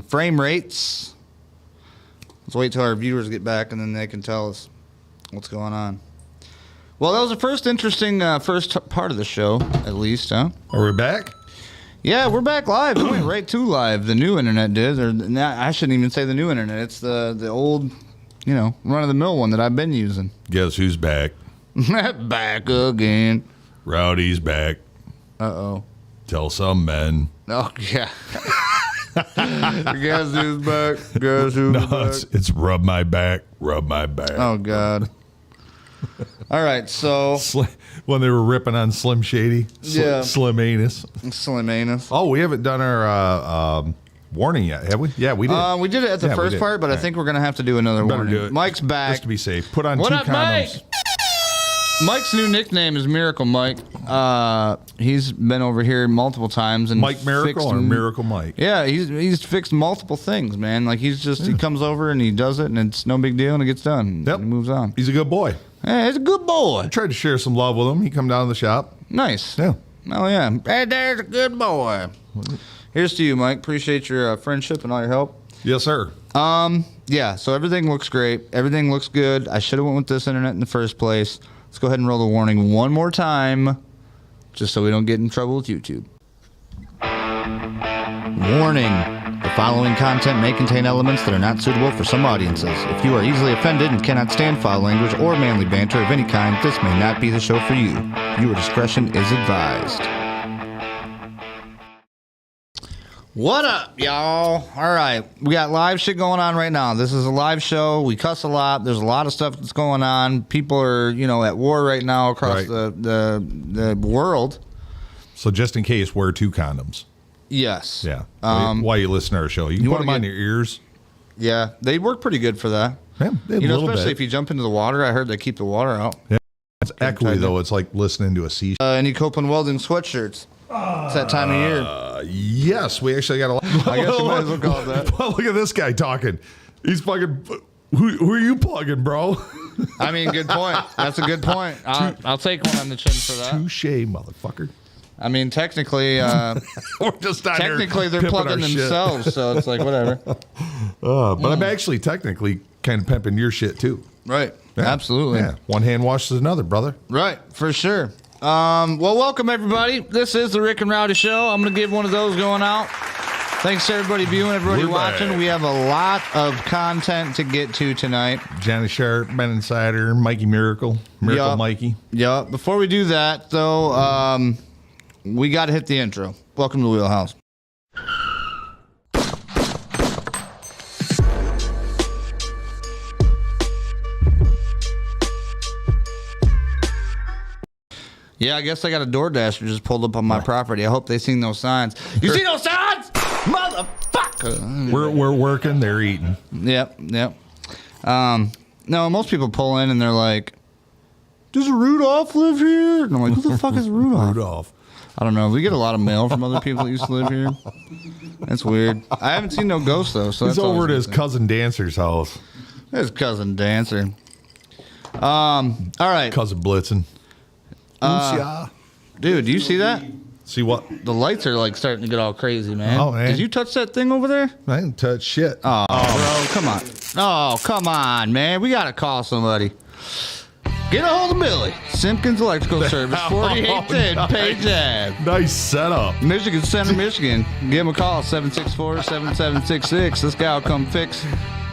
frame rates. Let's wait till our viewers get back, and then they can tell us what's going on. Well, that was the first interesting first part of the show, at least, huh? Are we back? Yeah, we're back live. It went right to live. The new internet did. Or I shouldn't even say the new internet. It's the old, run-of-the-mill one that I've been using. Guess who's back? Back again. Rowdy's back. Uh-oh. Tell some men. Oh, yeah. Guess who's back? Guess who's back? It's rub my back, rub my back. Oh, God. All right, so... When they were ripping on Slim Shady. Slim Anus. Slim Anus. Oh, we haven't done our warning yet, have we? Yeah, we did. We did it at the first part, but I think we're going to have to do another warning. Do it. Mike's back. Just to be safe. Put on what 2 up, condoms. Mike? Mike's new nickname is Miracle Mike. He's been over here multiple times and Mike Miracle or Miracle Mike? Yeah, he's fixed multiple things, man. Like he comes over and he does it, and it's no big deal, and it gets done. Yep. And he moves on. He's a good boy. Hey, he's a good boy. I tried to share some love with him. He come down to the shop. Nice. Yeah. Oh yeah. Hey, there's a good boy. Here's to you, Mike. Appreciate your friendship and all your help. Yes, sir. Yeah. So everything looks great. Everything looks good. I should have went with this internet in the first place. Let's go ahead and roll the warning one more time, just so we don't get in trouble with YouTube. Warning. The following content may contain elements that are not suitable for some audiences. If you are easily offended and cannot stand foul language or manly banter of any kind, this may not be the show for you. Viewer discretion is advised. What up, y'all? All right, we got live shit going on right now. This is a live show. We cuss a lot. There's a lot of stuff that's going on. People are, at war right now across the world. So just in case, wear 2 condoms. Yes. Yeah. While you listen to our show, you can put them on your ears. Yeah, they work pretty good for that. Yeah, especially if you jump into the water. I heard they keep the water out. Yeah, it's echoey though. It's like listening to a sea. Any Copeland Welding sweatshirts? It's that time of year. Yes, we actually got a lot. I guess you might as well call it that. Well, look at this guy talking. He's fucking. Who are you plugging, bro? I mean, good point. That's a good point. I'll take one on the chin for that. Touche, motherfucker. I mean, technically, we're just they're plugging themselves, so it's like whatever. But I'm actually technically kind of pimping your shit too. Right. Yeah. Absolutely. Yeah. One hand washes another, brother. Right. For sure. Well, welcome everybody. This is the Rick and Rowdy Show. I'm going to give one of those going out. Thanks to everybody viewing, everybody watching. We have a lot of content to get to tonight. Johnny Sharp, Ben Insider, Mikey Miracle, Mikey. Yeah. Before we do that, though, we got to hit the intro. Welcome to the Wheelhouse. Yeah, I guess I got a DoorDasher just pulled up on my property. I hope they seen those signs. You see those signs? Motherfucker. We're working, they're eating. Yep. No, most people pull in and they're like, does Rudolph live here? And I'm like, who the fuck is Rudolph? Rudolph. I don't know. We get a lot of mail from other people that used to live here. That's weird. I haven't seen no ghosts, though. So he's over at his cousin Dancer's house. His cousin Dancer. All right. Cousin Blitzen. Dude, do you see that? See what? The lights are like starting to get all crazy, man. Oh, man. Did you touch that thing over there? I didn't touch shit. Oh, bro, come on. Oh, come on, man. We got to call somebody. Get a hold of Billy. Simpkins Electrical Service, 4810 Page Ave. Nice setup. Michigan Center, Michigan. Give him a call, 764-7766. This guy will come fix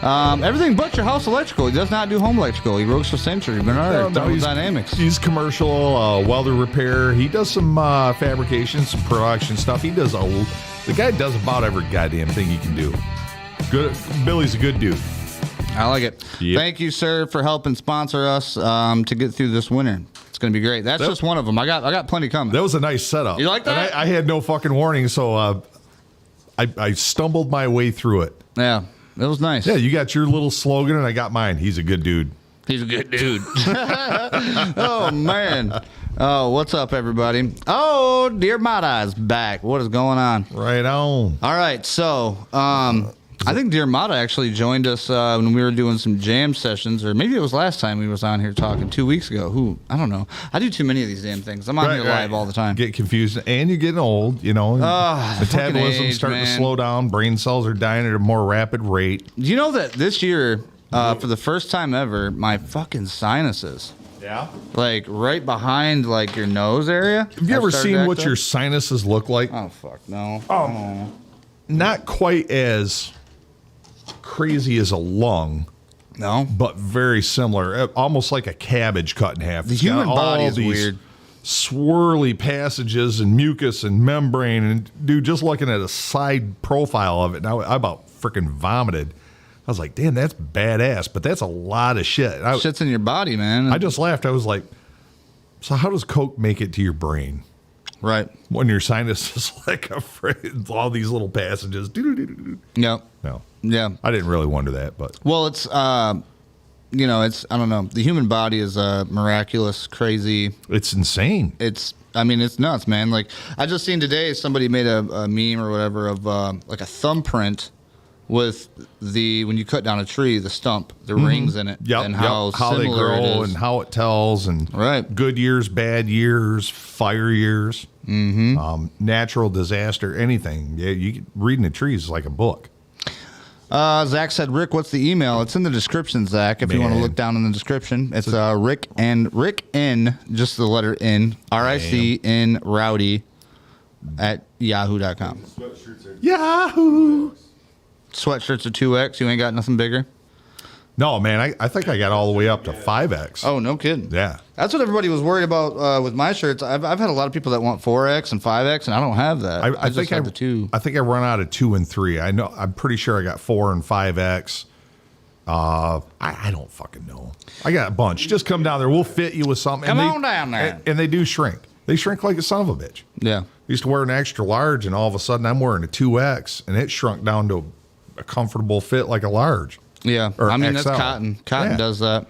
everything but your house electrical. He does not do home electrical. He works for Century, Bernard, Thermodynamics. He's commercial welder repair. He does some fabrication, some production stuff. The guy does about every goddamn thing he can do. Good. Billy's a good dude. I like it. Yep. Thank you, sir, for helping sponsor us to get through this winter. It's going to be great. That's just one of them. I got plenty coming. That was a nice setup. You like that? And I had no fucking warning, so I stumbled my way through it. Yeah, it was nice. Yeah, you got your little slogan, and I got mine. He's a good dude. He's a good dude. Oh, man. Oh, what's up, everybody? Oh, Dear Mada's back. What is going on? Right on. All right, so I think Dear Mata actually joined us when we were doing some jam sessions, or maybe it was last time we was on here talking 2 weeks ago. I don't know. I do too many of these damn things. I'm on here live all the time. Get confused, and you're getting old. You know, metabolism starting to slow down. Brain cells are dying at a more rapid rate. Do you know that this year, for the first time ever, my fucking sinuses. Yeah. Like right behind like your nose area. Have you ever seen what your sinuses look like? Oh fuck no. Not quite as crazy as a lung. No. But very similar. Almost like a cabbage cut in half. The human body is weird. Swirly passages and mucus and membrane. And dude, just looking at a side profile of it, and I about freaking vomited. I was like, damn, that's badass, but that's a lot of shit. Shit's in your body, man. I just laughed. I was like, so how does Coke make it to your brain? Right. When your sinus is like all these little passages. Yep. No. Yeah. I didn't really wonder that, but. Well, it's, I don't know. The human body is miraculous, crazy. It's insane. It's nuts, man. Like, I just seen today somebody made a meme or whatever of like a thumbprint with when you cut down a tree, the stump, the rings in it, and how they grow and how it tells, and good years, bad years, fire years, natural disaster, anything. Yeah, reading the trees is like a book. Zach said, Rick, what's the email? It's in the description, Zach, if you want to look down in the description. It's Rick N, just the letter N, RICN Rowdy at yahoo.com. Yahoo! Sweatshirts are 2X. You ain't got nothing bigger? No, man. I think I got all the way up to 5X. Oh, no kidding. Yeah. That's what everybody was worried about with my shirts. I've had a lot of people that want 4X and 5X, and I don't have that. I just have the 2. I think I run out of 2 and 3. I'm pretty sure I got 4 and 5X. I don't fucking know. I got a bunch. Just come down there. We'll fit you with something. Come on down there. And they do shrink. They shrink like a son of a bitch. Yeah. I used to wear an extra large, and all of a sudden I'm wearing a 2X, and it shrunk down to a comfortable fit like a large. Yeah. Or I mean, XL. that's cotton. Cotton does that.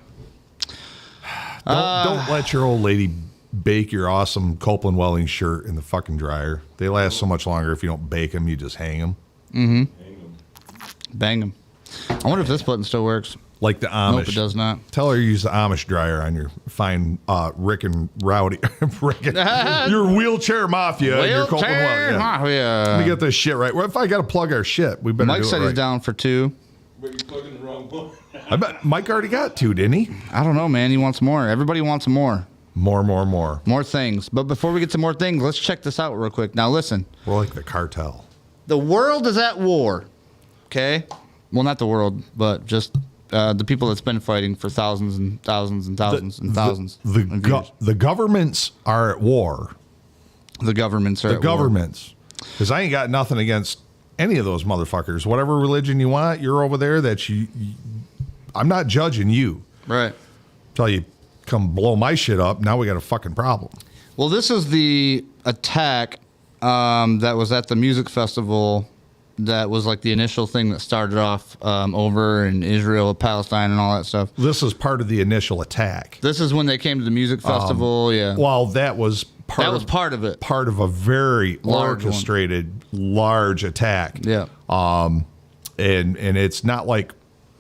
Don't let your old lady bake your awesome Copeland welding shirt in the fucking dryer. They last so much longer if you don't bake them, you just hang them. Mm-hmm. Bang them. I wonder if this button still works. Like the Amish. Nope, it does not. Tell her to use the Amish dryer on your fine Rick and Rowdy. Your wheelchair mafia. And your Copeland welding. Mafia. Let me get this shit right. Well, if I got to plug our shit, we better Mike do it said right. he's down for 2. But you're plugging the wrong one. I bet Mike already got 2, didn't he? I don't know, man. He wants more. Everybody wants more. More. More things. But before we get to more things, let's check this out real quick. Now, listen. We're like the cartel. The world is at war. Okay? Well, not the world, but just the people that's been fighting for thousands and thousands and thousands and thousands. The governments are at war. The governments are at war. The governments. Because I ain't got nothing against any of those motherfuckers. Whatever religion you want, you're over there. I'm not judging you. Right. Till you come blow my shit up, now we got a fucking problem. Well, this is the attack that was at the music festival. That was like the initial thing that started off over in Israel, Palestine, and all that stuff. This is part of the initial attack. This is when they came to the music festival. Yeah. Well, that was part of it. Part of a very orchestrated, large attack. Yeah. And it's not like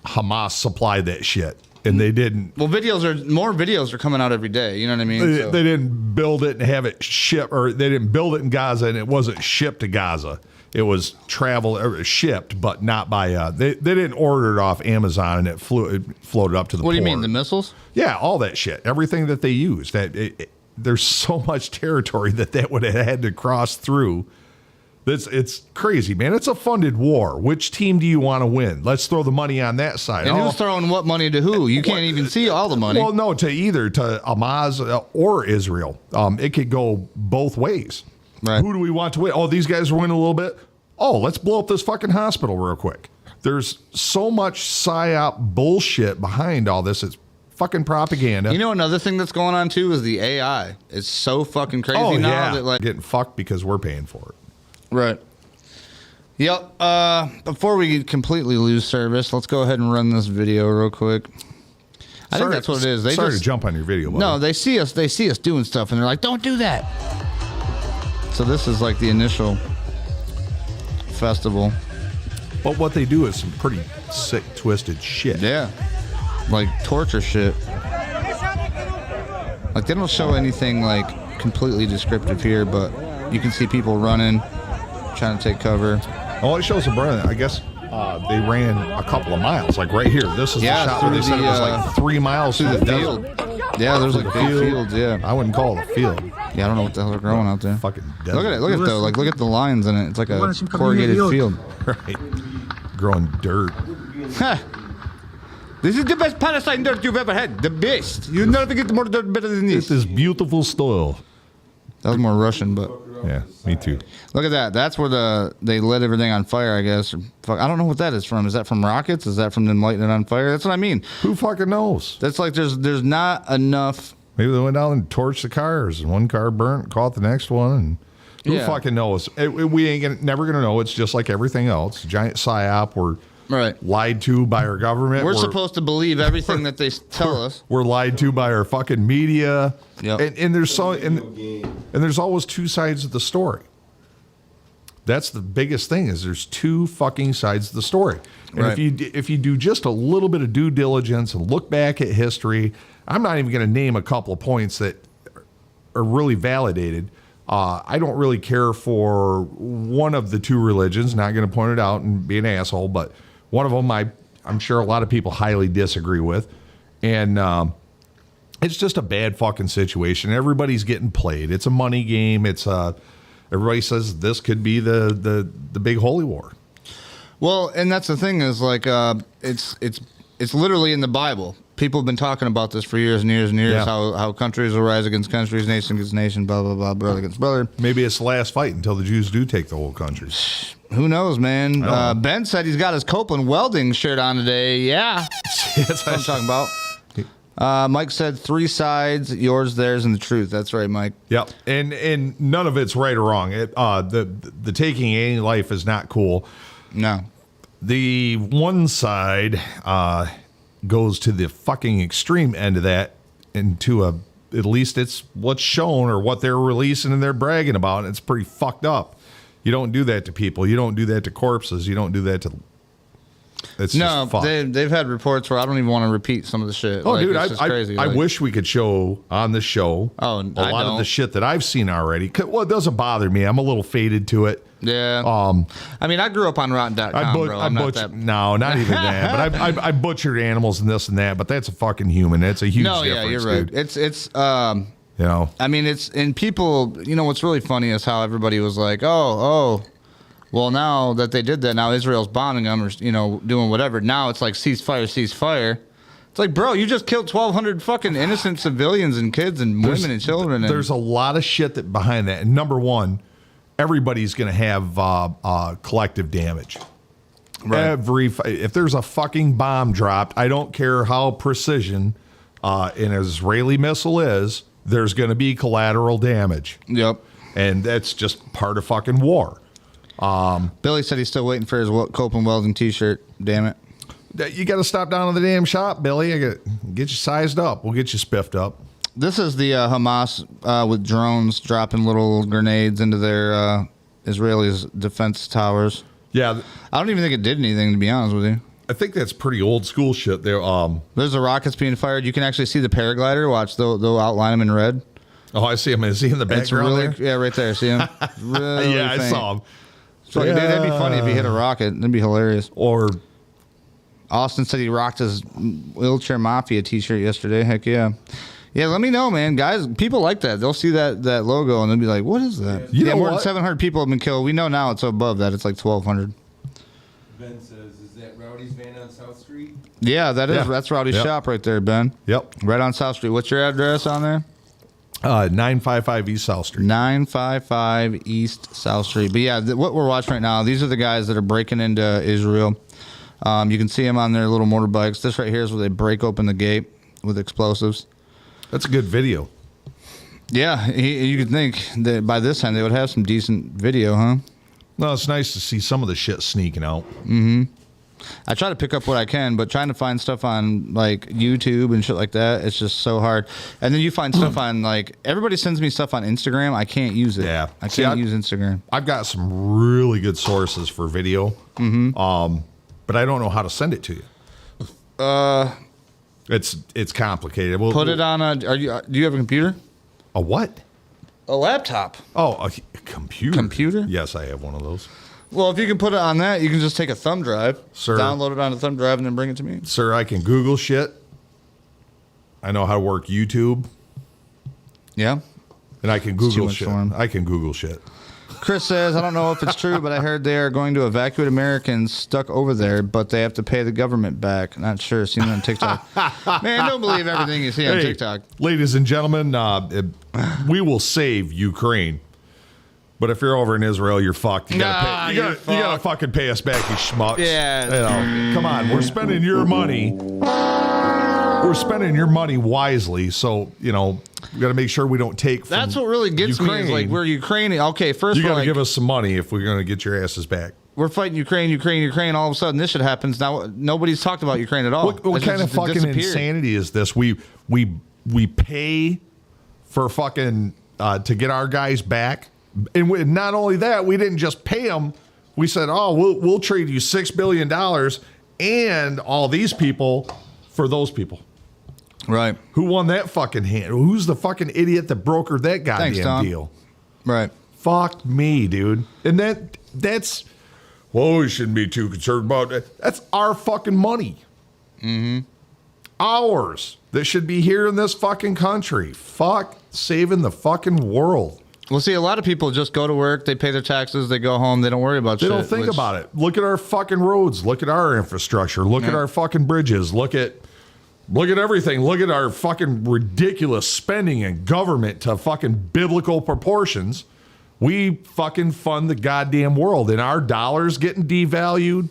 Hamas supplied that shit. And they didn't. Well, more videos are coming out every day. You know what I mean? They didn't build it and have it shipped, or they didn't build it in Gaza and it wasn't shipped to Gaza. It was shipped, but not by. They didn't order it off Amazon and it floated up to the. What do you port. mean, the missiles? Yeah, all that shit, everything that they used. There's so much territory that would have had to cross through. It's crazy, man. It's a funded war. Which team do you want to win? Let's throw the money on that side. And who's throwing what money to who? You can't even see all the money. Well, no, to Hamas or Israel. It could go both ways. Right. Who do we want to win? Oh, these guys are winning a little bit. Oh, let's blow up this fucking hospital real quick. There's so much psyop bullshit behind all this. It's fucking propaganda. You know, another thing that's going on too is the AI. It's so fucking crazy now that like getting fucked because we're paying for it. Right. Yep. Before we completely lose service, let's go ahead and run this video real quick. I think that's what it is. They sorry just to jump on your video, buddy. No, they see us doing stuff and they're like, "Don't do that." So this is like the initial festival. But what they do is some pretty sick, twisted shit. Yeah. Like torture shit. Like they don't show anything like completely descriptive here, but you can see people running, trying to take cover. Oh, it shows a burn. I guess they ran a couple of miles, like right here. This is the shot where they said it was like 3 miles through the field. Yeah, there's like big fields. Yeah, I wouldn't call it a field. Yeah, I don't know what the hell they're growing out there. Fucking desert. Look at it. Look at though. Like look at the lines in it. It's like a corrugated field. Right. Growing dirt. This is the best Palestine dirt you've ever had. The best. You never get more dirt better than this. This is beautiful soil. That was more Russian, but yeah, me too. Look at that. That's where they lit everything on fire, I guess. I don't know what that is from. Is that from rockets? Is that from them lighting it on fire? That's what I mean. Who fucking knows? That's like there's not enough. Maybe they went down and torched the cars, and one car burnt, caught the next one, and who fucking knows? We ain't never gonna know. It's just like everything else. Giant psyop. We're lied to by our government. We're supposed to believe everything that they tell us. We're lied to by our fucking media. Yep. And there's and there's always two sides of the story. That's the biggest thing is there's two fucking sides of the story. And if you do just a little bit of due diligence and look back at history, I'm not even going to name a couple of points that are really validated. I don't really care for one of the two religions. Not going to point it out and be an asshole, but one of them I'm sure a lot of people highly disagree with. And it's just a bad fucking situation. Everybody's getting played. It's a money game. It's everybody says this could be the big holy war. Well, and that's the thing is like it's literally in the Bible. People have been talking about this for years and years and years. Yeah. How countries will rise against countries, nation against nation, blah blah blah, brother against brother. Maybe it's the last fight until the Jews do take the whole country. Who knows, man? Ben said he's got his Copeland welding shirt on today. Yeah, that's what I'm talking about. Mike said 3 sides: yours, theirs, and the truth. That's right, Mike. Yep, and none of it's right or wrong. The taking any life is not cool. No, the one side goes to the fucking extreme end of that, and at least it's what's shown or what they're releasing and they're bragging about. And it's pretty fucked up. You don't do that to people. You don't do that to corpses. You don't do that to. It's just fucked. They've had reports where I don't even want to repeat some of the shit. Oh, like, dude, it's just crazy. I wish we could show on the show a lot of the shit that I've seen already. Well, it doesn't bother me. I'm a little faded to it. Yeah. I mean, I grew up on Rotten.com, bro. I'm not that. No, not even that. But I butchered animals and this and that. But that's a fucking human. That's a huge difference. Yeah, you're right. Dude. It's you know. I mean, and people. You know, what's really funny is how everybody was like, oh. Well, now that they did that, now Israel's bombing them or, doing whatever. Now it's like ceasefire. It's like, bro, you just killed 1,200 fucking innocent civilians and kids and women and children. There's a lot of shit that behind that. And number one, everybody's going to have collective damage. Right. If there's a fucking bomb dropped, I don't care how precision an Israeli missile is, there's going to be collateral damage. Yep. And that's just part of fucking war. Billy said he's still waiting for his Copeland welding T-shirt. Damn it! You got to stop down to the damn shop, Billy. I get you sized up. We'll get you spiffed up. This is the Hamas with drones dropping little grenades into their Israelis' defense towers. Yeah, I don't even think it did anything, to be honest with you. I think that's pretty old school shit. There, there's the rockets being fired. You can actually see the paraglider. Watch, they'll outline them in red. Oh, I see him. Is he in the background there? Yeah, right there. See him? Really yeah, faint. I saw him. So, dude, that'd be funny if he hit a rocket. That'd be hilarious. Or Austin said he rocked his Wheelchair Mafia T-shirt yesterday. Heck yeah. Yeah, let me know, man. Guys, people like that. They'll see that logo and they'll be like, what is that? You know more what? than 700 people have been killed. We know now it's above that. It's like 1,200. Ben says, is that Rowdy's van on South Street? Yeah, that is. Yeah. That's Rowdy's shop right there, Ben. Yep. Right on South Street. What's your address on there? 955 East South Street. 955 East South Street. But yeah, what we're watching right now, these are the guys that are breaking into Israel. You can see them on their little motorbikes. This right here is where they break open the gate with explosives. That's a good video. Yeah, you could think that by this time they would have some decent video, huh? No, it's nice to see some of the shit sneaking out. Mm-hmm. I try to pick up what I can, but trying to find stuff on like YouTube and shit like that, it's just so hard. And then you find stuff on like everybody sends me stuff on Instagram. I can't use it. Yeah. I can't use Instagram. I've got some really good sources for video, but I don't know how to send it to you. It's complicated. Put it on a. Do you have a computer? A what? A laptop. Oh, a computer. Computer? Yes, I have one of those. Well, if you can put it on that, you can just take a thumb drive, Sir. download it on a thumb drive, and then bring it to me. Sir, I can Google shit. I know how to work YouTube, Yeah. and I can too Google much shit. for him. I can Google shit. Chris says, I don't know if it's true, but I heard they are going to evacuate Americans stuck over there, but they have to pay the government back. Not sure. Seen it on TikTok. Man, don't believe everything you see on TikTok. Ladies and gentlemen, we will save Ukraine. But if you're over in Israel, you're fucked. You gotta fucking pay us back, you schmucks. Yeah. You know, come on, we're spending your money. We're spending your money wisely, so you know we got to make sure we don't take. From That's what really gets Ukraine. me is like we're Ukrainian. Okay, first You got to like, give us some money if we're going to get your asses back. we're fighting Ukraine. All of a sudden, this shit happens. Now nobody's talked about Ukraine at all. What It's kind of just fucking disappeared. insanity is this? We pay for fucking to get our guys back, and not only that, we didn't just pay them. We said, "Oh, we'll trade you $6 billion and all these people for those people." Right. Who won that fucking hand? Who's the fucking idiot that brokered that goddamn Thanks, Tom. deal? Right. Fuck me, dude. And that's well, we shouldn't be too concerned about that. That's our fucking money. Ours that should be here in this fucking country. Fuck saving the fucking world. Well, see, a lot of people just go to work, they pay their taxes, they go home, they don't worry about They shit. don't think about it. Look at our fucking roads. Look at our infrastructure. Look at our fucking bridges. Look at everything. Look at our fucking ridiculous spending in government to fucking biblical proportions. We fucking fund the goddamn world, and our dollars getting devalued.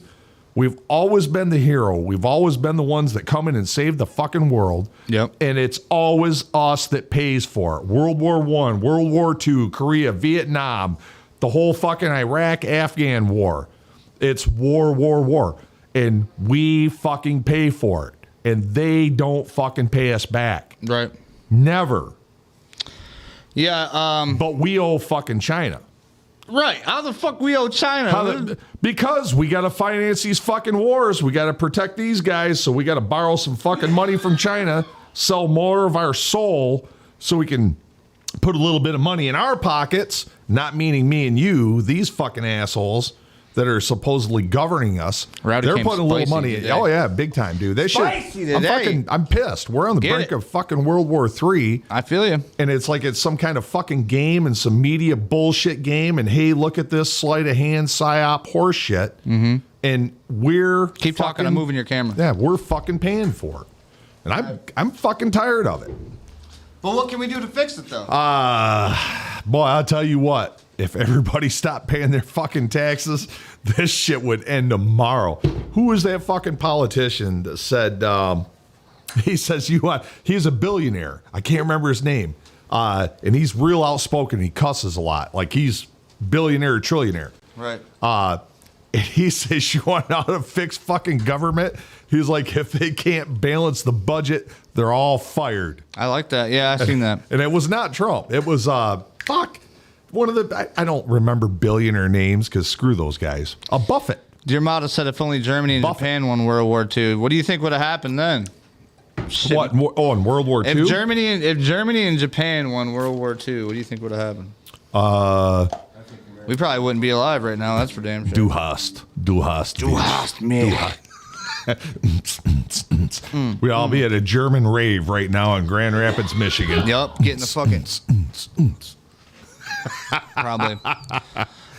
We've always been the hero. We've always been the ones that come in and save the fucking world. Yep. And it's always us that pays for it. World War I, World War II, Korea, Vietnam, the whole fucking Iraq, Afghan war. It's war. And we fucking pay for it. And they don't fucking pay us back. Right. Never. Yeah. But we owe fucking China. Right. How the fuck we owe China? Because we got to finance these fucking wars. We got to protect these guys. So we got to borrow some fucking money from China, sell more of our soul so we can put a little bit of money in our pockets, not meaning me and you, these fucking assholes that are supposedly governing us. Rowdy They're came putting a little spicy money in. today. Oh, yeah, big time, dude. That Spicy shit. today. I'm pissed. We're on the Get brink it. of fucking World War III. I feel you. And it's like it's some kind of fucking game and some media bullshit game. And hey, look at this sleight of hand psyop horse shit. Mm-hmm. And we're Keep talking. I'm moving your camera. Yeah, we're fucking paying for it. And I'm fucking tired of it. But what can we do to fix it, though? Boy, I'll tell you what. If everybody stopped paying their fucking taxes, this shit would end tomorrow. Who was that fucking politician that said, he says, he's a billionaire. I can't remember his name. And he's real outspoken. He cusses a lot. Like he's billionaire, trillionaire. Right. And he says, you want to know how to fix fucking government? He's like, if they can't balance the budget, they're all fired. I like that. Yeah, I've seen that. And it was not Trump. It was, one of the, I don't remember billionaire names because screw those guys. Buffett. Dear Mata said if only Germany and Buffett. Japan won World War II. What do you think would have happened then? Shit. What? Oh, in World War II? If Germany and Japan won World War II, what do you think would have happened? We probably wouldn't be alive right now. That's for damn sure. Du hast, me. We'd all be at a German rave right now in Grand Rapids, Michigan. Yep, getting the fucking. Probably.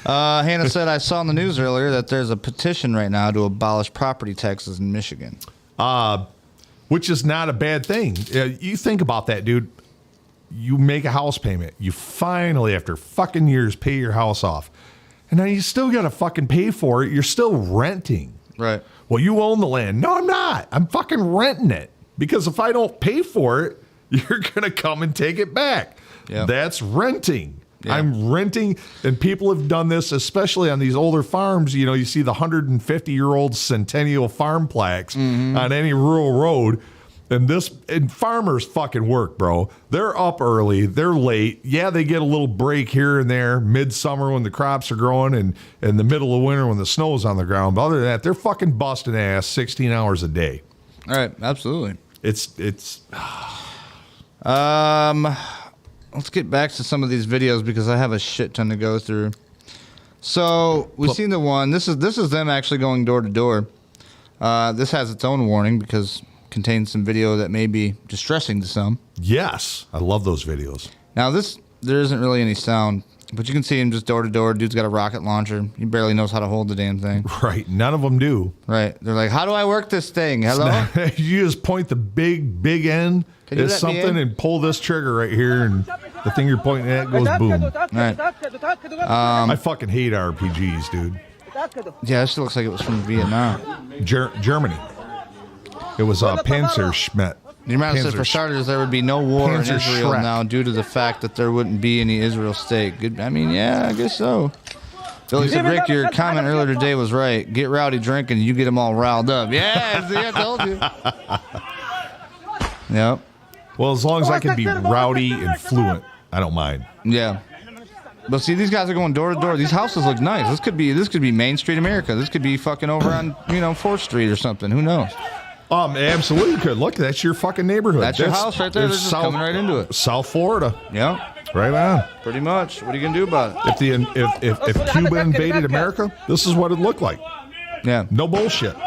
Hannah said, I saw in the news earlier that there's a petition right now to abolish property taxes in Michigan. Which is not a bad thing. You think about that, dude. You make a house payment. You finally, after fucking years, pay your house off. And now you still got to fucking pay for it. You're still renting. Right. Well, you own the land. No, I'm not. I'm fucking renting it. Because if I don't pay for it, you're going to come and take it back. Yep. That's renting. Yeah. I'm renting, and people have done this, especially on these older farms. You know, you see the 150-year-old centennial farm plaques on any rural road. And farmers fucking work, bro. They're up early. They're late. Yeah, they get a little break here and there, midsummer when the crops are growing, and in the middle of winter when the snow's on the ground. But other than that, they're fucking busting ass 16 hours a day. All right, absolutely. It's Let's get back to some of these videos because I have a shit ton to go through. So we've seen the one. This is them actually going door to door. This has its own warning because contains some video that may be distressing to some. Yes, I love those videos. Now there isn't really any sound, but you can see him just door to door. Dude's got a rocket launcher. He barely knows how to hold the damn thing. Right, none of them do. Right. They're like, how do I work this thing? Hello? You just point the big end at something and pull this trigger right here, and the thing you're pointing at goes boom. Right. I fucking hate RPGs, dude. Yeah, this looks like it was from Vietnam. Germany. It was Panzerschmidt. You might have said, for starters, there would be no war in Panzer Israel Schreck. now due to the fact that there wouldn't be any Israel state. Good. I mean, yeah, I guess so. Billy said, Rick, your comment earlier today was right. Get rowdy drinking, you get them all riled up. Yeah, see, I told you. Yep. Well, as long as I can be rowdy and fluent, I don't mind. Yeah. But see, these guys are going door to door. These houses look nice. This could be Main Street America. This could be fucking over on 4th Street or something. Who knows? Absolutely could. Look, that's your fucking neighborhood. That's your house right there. They're just coming right into it. South Florida. Yeah. Right on. Pretty much. What are you gonna do about it? If Cuba invaded America, this is what it looked like. Yeah. No bullshit.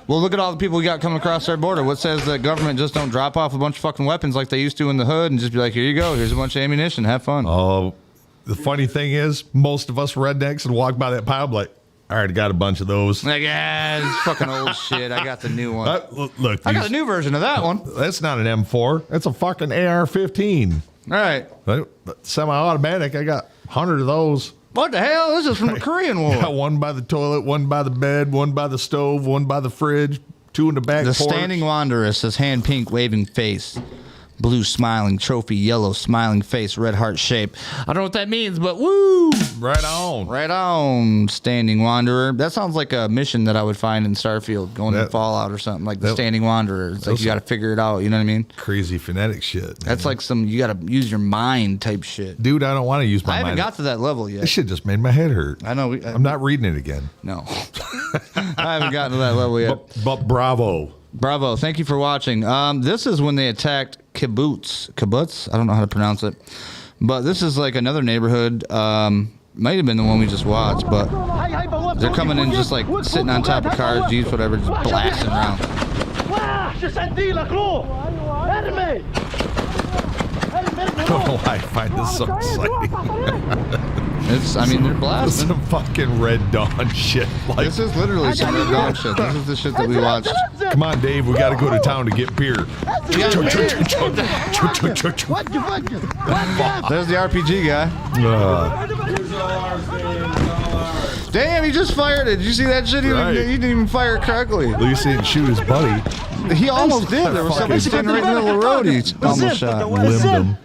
Well, look at all the people we got coming across our border. What says the government just don't drop off a bunch of fucking weapons like they used to in the hood and just be like, here you go, here's a bunch of ammunition, have fun. Oh, the funny thing is, most of us rednecks would walk by that pile like, I already got a bunch of those. Like, yeah, it's fucking old shit. I got the new one. Look, I got a new version of that one. That's not an M4. That's a fucking AR-15. All right. Semi-automatic. I got 100 of those. What the hell? This is from the Korean War. Got one by the toilet, one by the bed, one by the stove, one by the fridge, two in the back The porch. Standing Wanderer says hand pink waving face. Blue smiling trophy, yellow smiling face, red heart shape. I don't know what that means, but woo! Right on. Right on, Standing Wanderer. That sounds like a mission that I would find in Starfield, going to Fallout or something, like the Standing Wanderer. It's like you got to figure it out, you know what I mean? Crazy phonetic shit. Man. That's like you got to use your mind type shit. Dude, I don't want to use my mind. I haven't got to that level yet. This shit just made my head hurt. I know. I'm not reading it again. No. I haven't gotten to that level yet. But bravo. Bravo. Thank you for watching. This is when they attacked Kibbutz? I don't know how to pronounce it. But this is like another neighborhood. Might have been the one we just watched, but they're coming in just like sitting on top of cars, jeeps, whatever, just blasting around. I don't know why I find this so exciting. They're blasting. Some fucking Red Dawn shit. Like, this is literally some Red Dawn shit. This is the shit that we watched. Come on, Dave. We got to go to town to get beer. There's the RPG guy. Damn, he just fired it. Did you see that shit? He didn't even fire it correctly. At least he didn't shoot his buddy. He almost did. There was somebody standing right in the middle of Rowdy. Almost shot. Limbed him.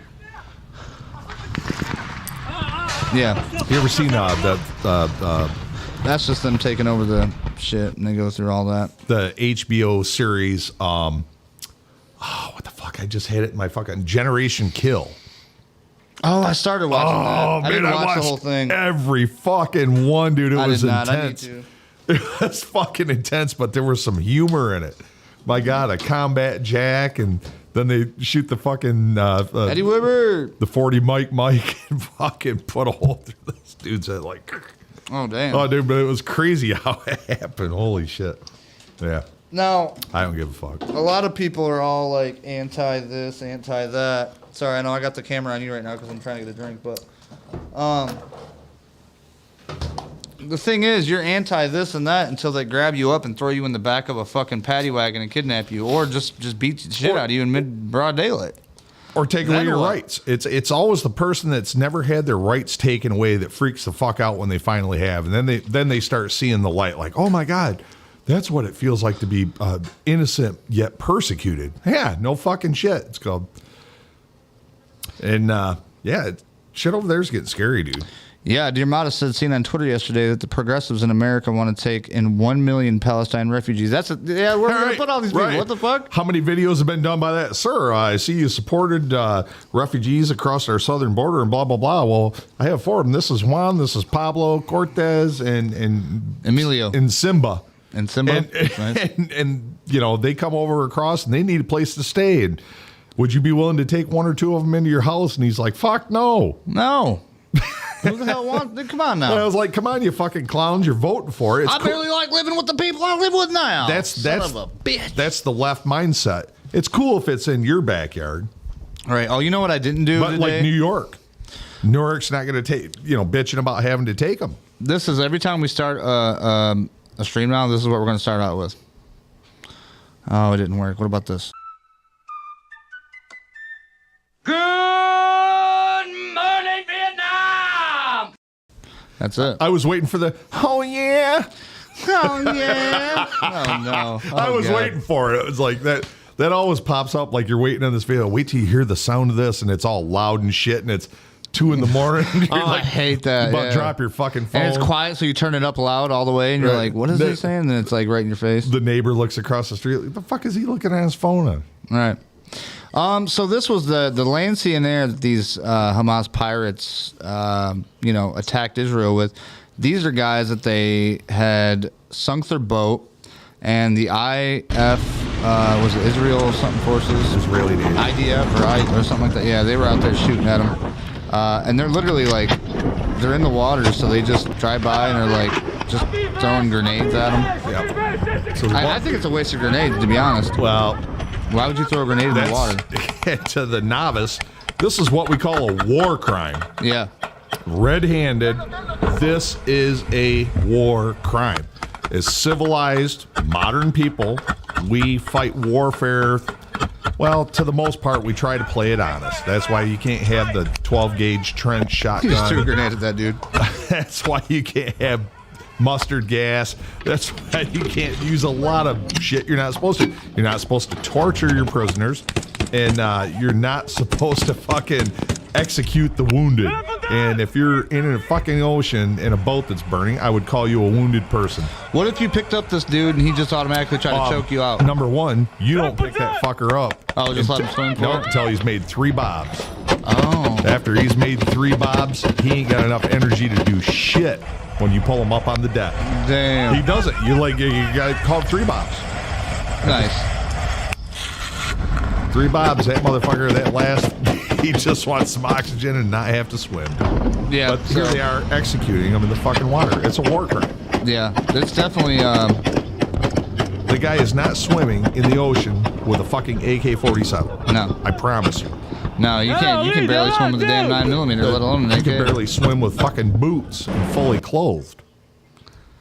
Yeah. You ever seen That's just them taking over the shit, and they go through all that. The HBO series, what the fuck? I just had it in my fucking Generation Kill. Oh, I started watching that. I Man, didn't watch watched the whole thing. Every fucking one, dude. It was intense. I need to. It was fucking intense, but there was some humor in it. My God, a combat jack, and then they shoot the fucking Eddie Weber, the 40 Mike, and fucking put a hole through this dude's head. Like, oh damn, oh dude, but it was crazy how it happened. Holy shit. Yeah. Now I don't give a fuck. A lot of people are all like anti this, anti that. Sorry, I know I got the camera on you right now because I'm trying to get a drink, but the thing is, you're anti this and that until they grab you up and throw you in the back of a fucking paddy wagon and kidnap you, or just beat the shit out of you in mid broad daylight, or take away your rights. It's always the person that's never had their rights taken away that freaks the fuck out when they finally have, and then they start seeing the light. Like, oh my God, that's what it feels like to be innocent yet persecuted. Yeah, no fucking shit. It's called, and yeah. Shit over there's getting scary, dude. Yeah, Dear Modest said, seen on Twitter yesterday, that the progressives in America want to take in 1 million Palestine refugees. We're going to put all these people. Right. What the fuck? How many videos have been done by that? Sir, I see you supported refugees across our southern border and blah, blah, blah. Well, I have 4 of them. This is Juan, this is Pablo, Cortez, and Emilio. And Simba. And Simba? Nice. And, you know, they come over across and they need a place to stay. And would you be willing to take 1 or 2 of them into your house? And he's like, fuck no. No. Who the hell wants? Come on now. And I was like, come on, you fucking clowns. You're voting for it. I barely like living with the people I live with now. Son of a bitch. That's the left mindset. It's cool if it's in your backyard. All right. Oh, you know what I didn't do But today? like New York. New York's not going to take, bitching about having to take them. This is every time we start a stream now, this is what we're going to start out with. Oh, it didn't work. What about this? Good morning, Vietnam! That's it. I was waiting for the, oh yeah. Oh, yeah. Oh, no. Oh, I was waiting for it. It was like that. That always pops up like you're waiting on this video. Wait till you hear the sound of this and it's all loud and shit and it's 2 in the morning. I hate that. But drop your fucking phone. And it's quiet, so you turn it up loud all the way and you're like, what is he saying? And then it's like right in your face. The neighbor looks across the street. What the fuck is he looking at his phone on? All right. So this was the land, sea, and air that these Hamas pirates, attacked Israel with. These are guys that they had sunk their boat, and the was it Israel something forces? Israeli Navy. IDF or something like that. Yeah, they were out there shooting at them. And they're literally like, they're in the water, so they just drive by and they're like just throwing grenades at them. Yep. So I think it's a waste of grenades, to be honest. Well, why would you throw a grenade in the water? To the novice, this is what we call a war crime. Yeah. Red-handed, this is a war crime. As civilized, modern people, we fight warfare. Well, to the most part, we try to play it honest. That's why you can't have the 12-gauge trench shotgun. You just threw a grenade at that dude. That's why you can't have mustard gas. That's why you can't use a lot of shit you're not supposed to. You're not supposed to torture your prisoners, and you're not supposed to fucking execute the wounded. And if you're in a fucking ocean in a boat that's burning, I would call you a wounded person. What if you picked up this dude and he just automatically tried to choke you out? Number one, you don't pick that fucker up. Oh, just let him swim for it? Until he's made 3 bobs. Oh. After he's made 3 bobs, he ain't got enough energy to do shit when you pull him up on the deck. Damn. He doesn't. You got to call 3 bobs. Nice. 3 bobs, that motherfucker, that last, he just wants some oxygen and not have to swim. Yeah. But here they are executing him in the fucking water. It's a war crime. Yeah. It's definitely... The guy is not swimming in the ocean with a fucking AK-47. No. I promise you. No, you can't. You can barely swim with a damn 9mm, let alone an AK. You can barely swim with fucking boots and fully clothed.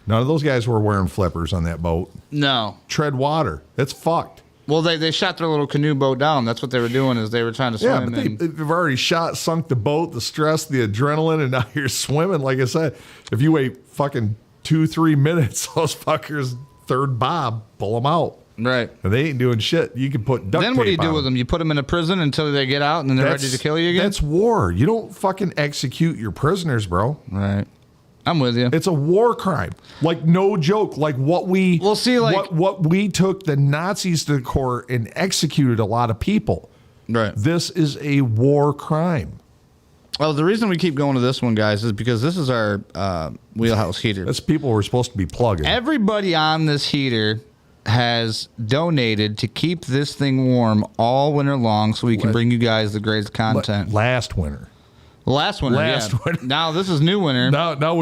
None of those guys were wearing flippers on that boat. No. Tread water. It's fucked. Well, they shot their little canoe boat down. That's what they were doing, is they were trying to swim. Yeah, but they've already sunk the boat, the stress, the adrenaline, and now you're swimming. Like I said, if you wait fucking 2-3 minutes, those fuckers, third bob, pull them out. Right. And they ain't doing shit. You can put duct tape Then what do you do on with them? You put them in a prison until they get out and then they're ready to kill you again? That's war. You don't fucking execute your prisoners, bro. Right. I'm with you. It's a war crime. Like, no joke. Like what we what we took the Nazis to court and executed a lot of people. Right. This is a war crime. Well, the reason we keep going to this one, guys, is because this is our wheelhouse heater. That's people we're supposed to be plugging. Everybody on this heater has donated to keep this thing warm all winter long so we can bring you guys the greatest content. Last winter. Last winter, winter. Now this is new winter. Now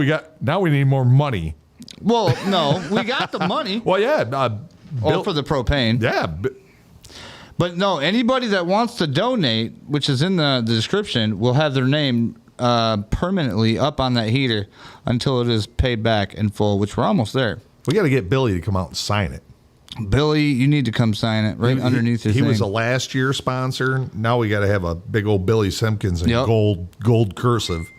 we need more money. Well, no, we got the money. Well, yeah. For the propane. Yeah. But no, anybody that wants to donate, which is in the description, will have their name permanently up on that heater until it is paid back in full, which we're almost there. We got to get Billy to come out and sign it. Billy, you need to come sign it underneath your thing. He was a last year sponsor. Now we got to have a big old Billy Simpkins in gold cursive.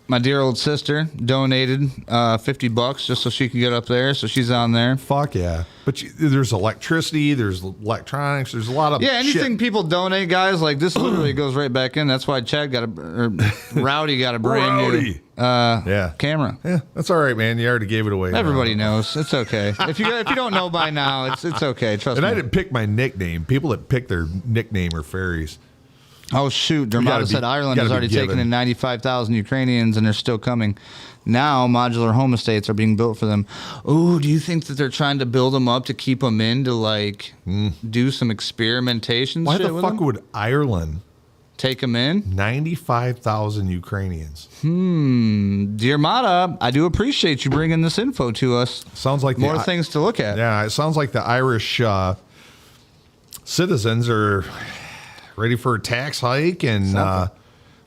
My dear old sister donated $50 just so she could get up there. So she's on there. Fuck yeah. But there's electricity, there's electronics, there's a lot of anything shit. people donate, guys, like this literally goes right back in. That's why Rowdy got a brand new camera. Yeah, that's all right, man. You already gave it away. Everybody knows. It's okay. If you don't know by now, it's okay. Trust me. And I didn't pick my nickname. People that pick their nickname are fairies. Oh, shoot. Dermata said Ireland has already taken in 95,000 Ukrainians, and they're still coming. Now, modular home estates are being built for them. Oh, do you think that they're trying to build them up to keep them in to, like, do some experimentation Why shit the with fuck them? would Ireland Take them in? 95,000 Ukrainians. Dear Mata, I do appreciate you bringing this info to us. Sounds like More things to look at. Yeah, it sounds like the Irish citizens are ready for a tax hike, and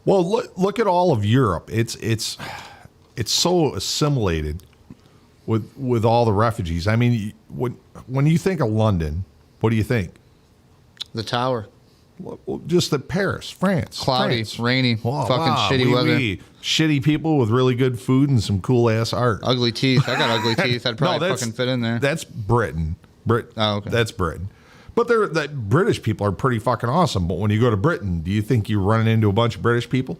well, look at all of Europe. It's so assimilated with all the refugees. I mean, when you think of London, what do you think? The tower. Well, just that Paris, France, Cloudy, rainy, fucking shitty oui, weather. oui. Shitty people with really good food and some cool ass art. Ugly teeth. I got ugly teeth. I'd probably fucking fit in there. That's Britain. Oh, okay. That's Britain. But the British people are pretty fucking awesome. But when you go to Britain, do you think you're running into a bunch of British people?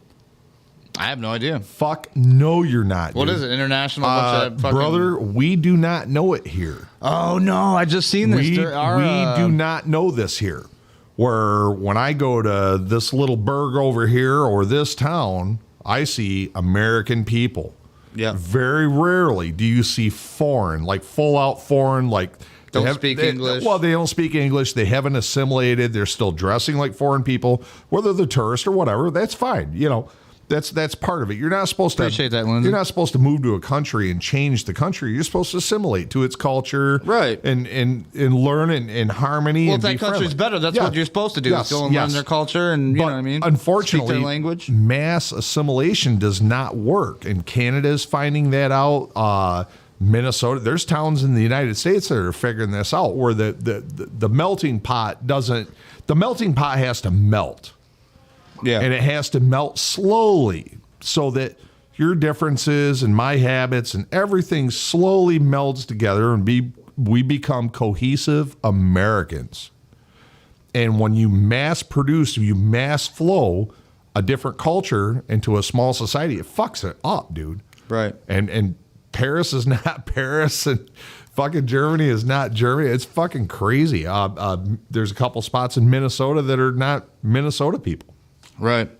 I have no idea. Fuck no, you're not. What dude. is it? International? Bunch of fucking... Brother, we do not know it here. Oh no, I just seen this. We do not know this here. Where when I go to this little burg over here or this town, I see American people. Yeah. Very rarely do you see foreign, like full out foreign, like don't speak English. Well, they don't speak English. They haven't assimilated. They're still dressing like foreign people, whether they're tourists or whatever. That's fine. You know, that's part of it. You're not supposed to appreciate that, Lindsay. You're not supposed to move to a country and change the country. You're supposed to assimilate to its culture, right? And learn in harmony. Well, and if that be country's friendly. better, that's what you're supposed to do. Yes, Go and learn their culture, and you know what I mean. Unfortunately, speak their language. Mass assimilation does not work, and Canada's finding that out. Minnesota, there's towns in the United States that are figuring this out, where the melting pot doesn't. The melting pot has to melt. Yeah. And it has to melt slowly so that your differences and my habits and everything slowly melds together and we become cohesive Americans. And when you mass produce, you mass flow a different culture into a small society, it fucks it up, dude. Right. And Paris is not Paris, and fucking Germany is not Germany. It's fucking crazy. There's a couple spots in Minnesota that are not Minnesota people. Right.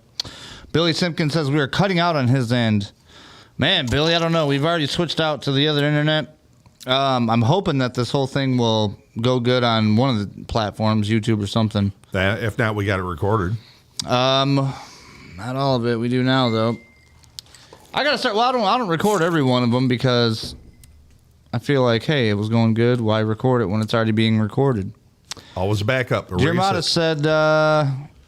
Billy Simpkins says we are cutting out on his end. Man, Billy, I don't know. We've already switched out to the other internet. I'm hoping that this whole thing will go good on one of the platforms, YouTube or something. If not, we got it recorded. Not all of it. We do now, though. I gotta start. Well, I don't record every one of them because I feel like, hey, it was going good. Why record it when it's already being recorded? Always a backup. Jermata said,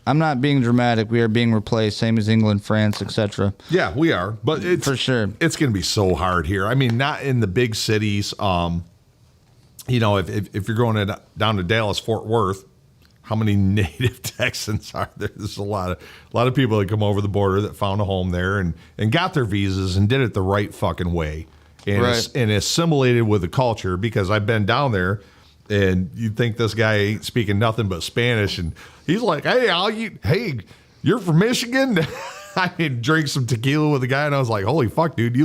I'm not being dramatic. We are being replaced, same as England, France, etc. Yeah, we are. But it's for sure. It's going to be so hard here. I mean, not in the big cities. You know, if you're going down to Dallas, Fort Worth, how many native Texans are there? There's a lot of people that come over the border that found a home there and got their visas and did it the right fucking way and assimilated with the culture. Because I've been down there, and you think this guy ain't speaking nothing but Spanish, and he's like, "Hey, you're from Michigan." I mean, drink some tequila with the guy, and I was like, "Holy fuck, dude!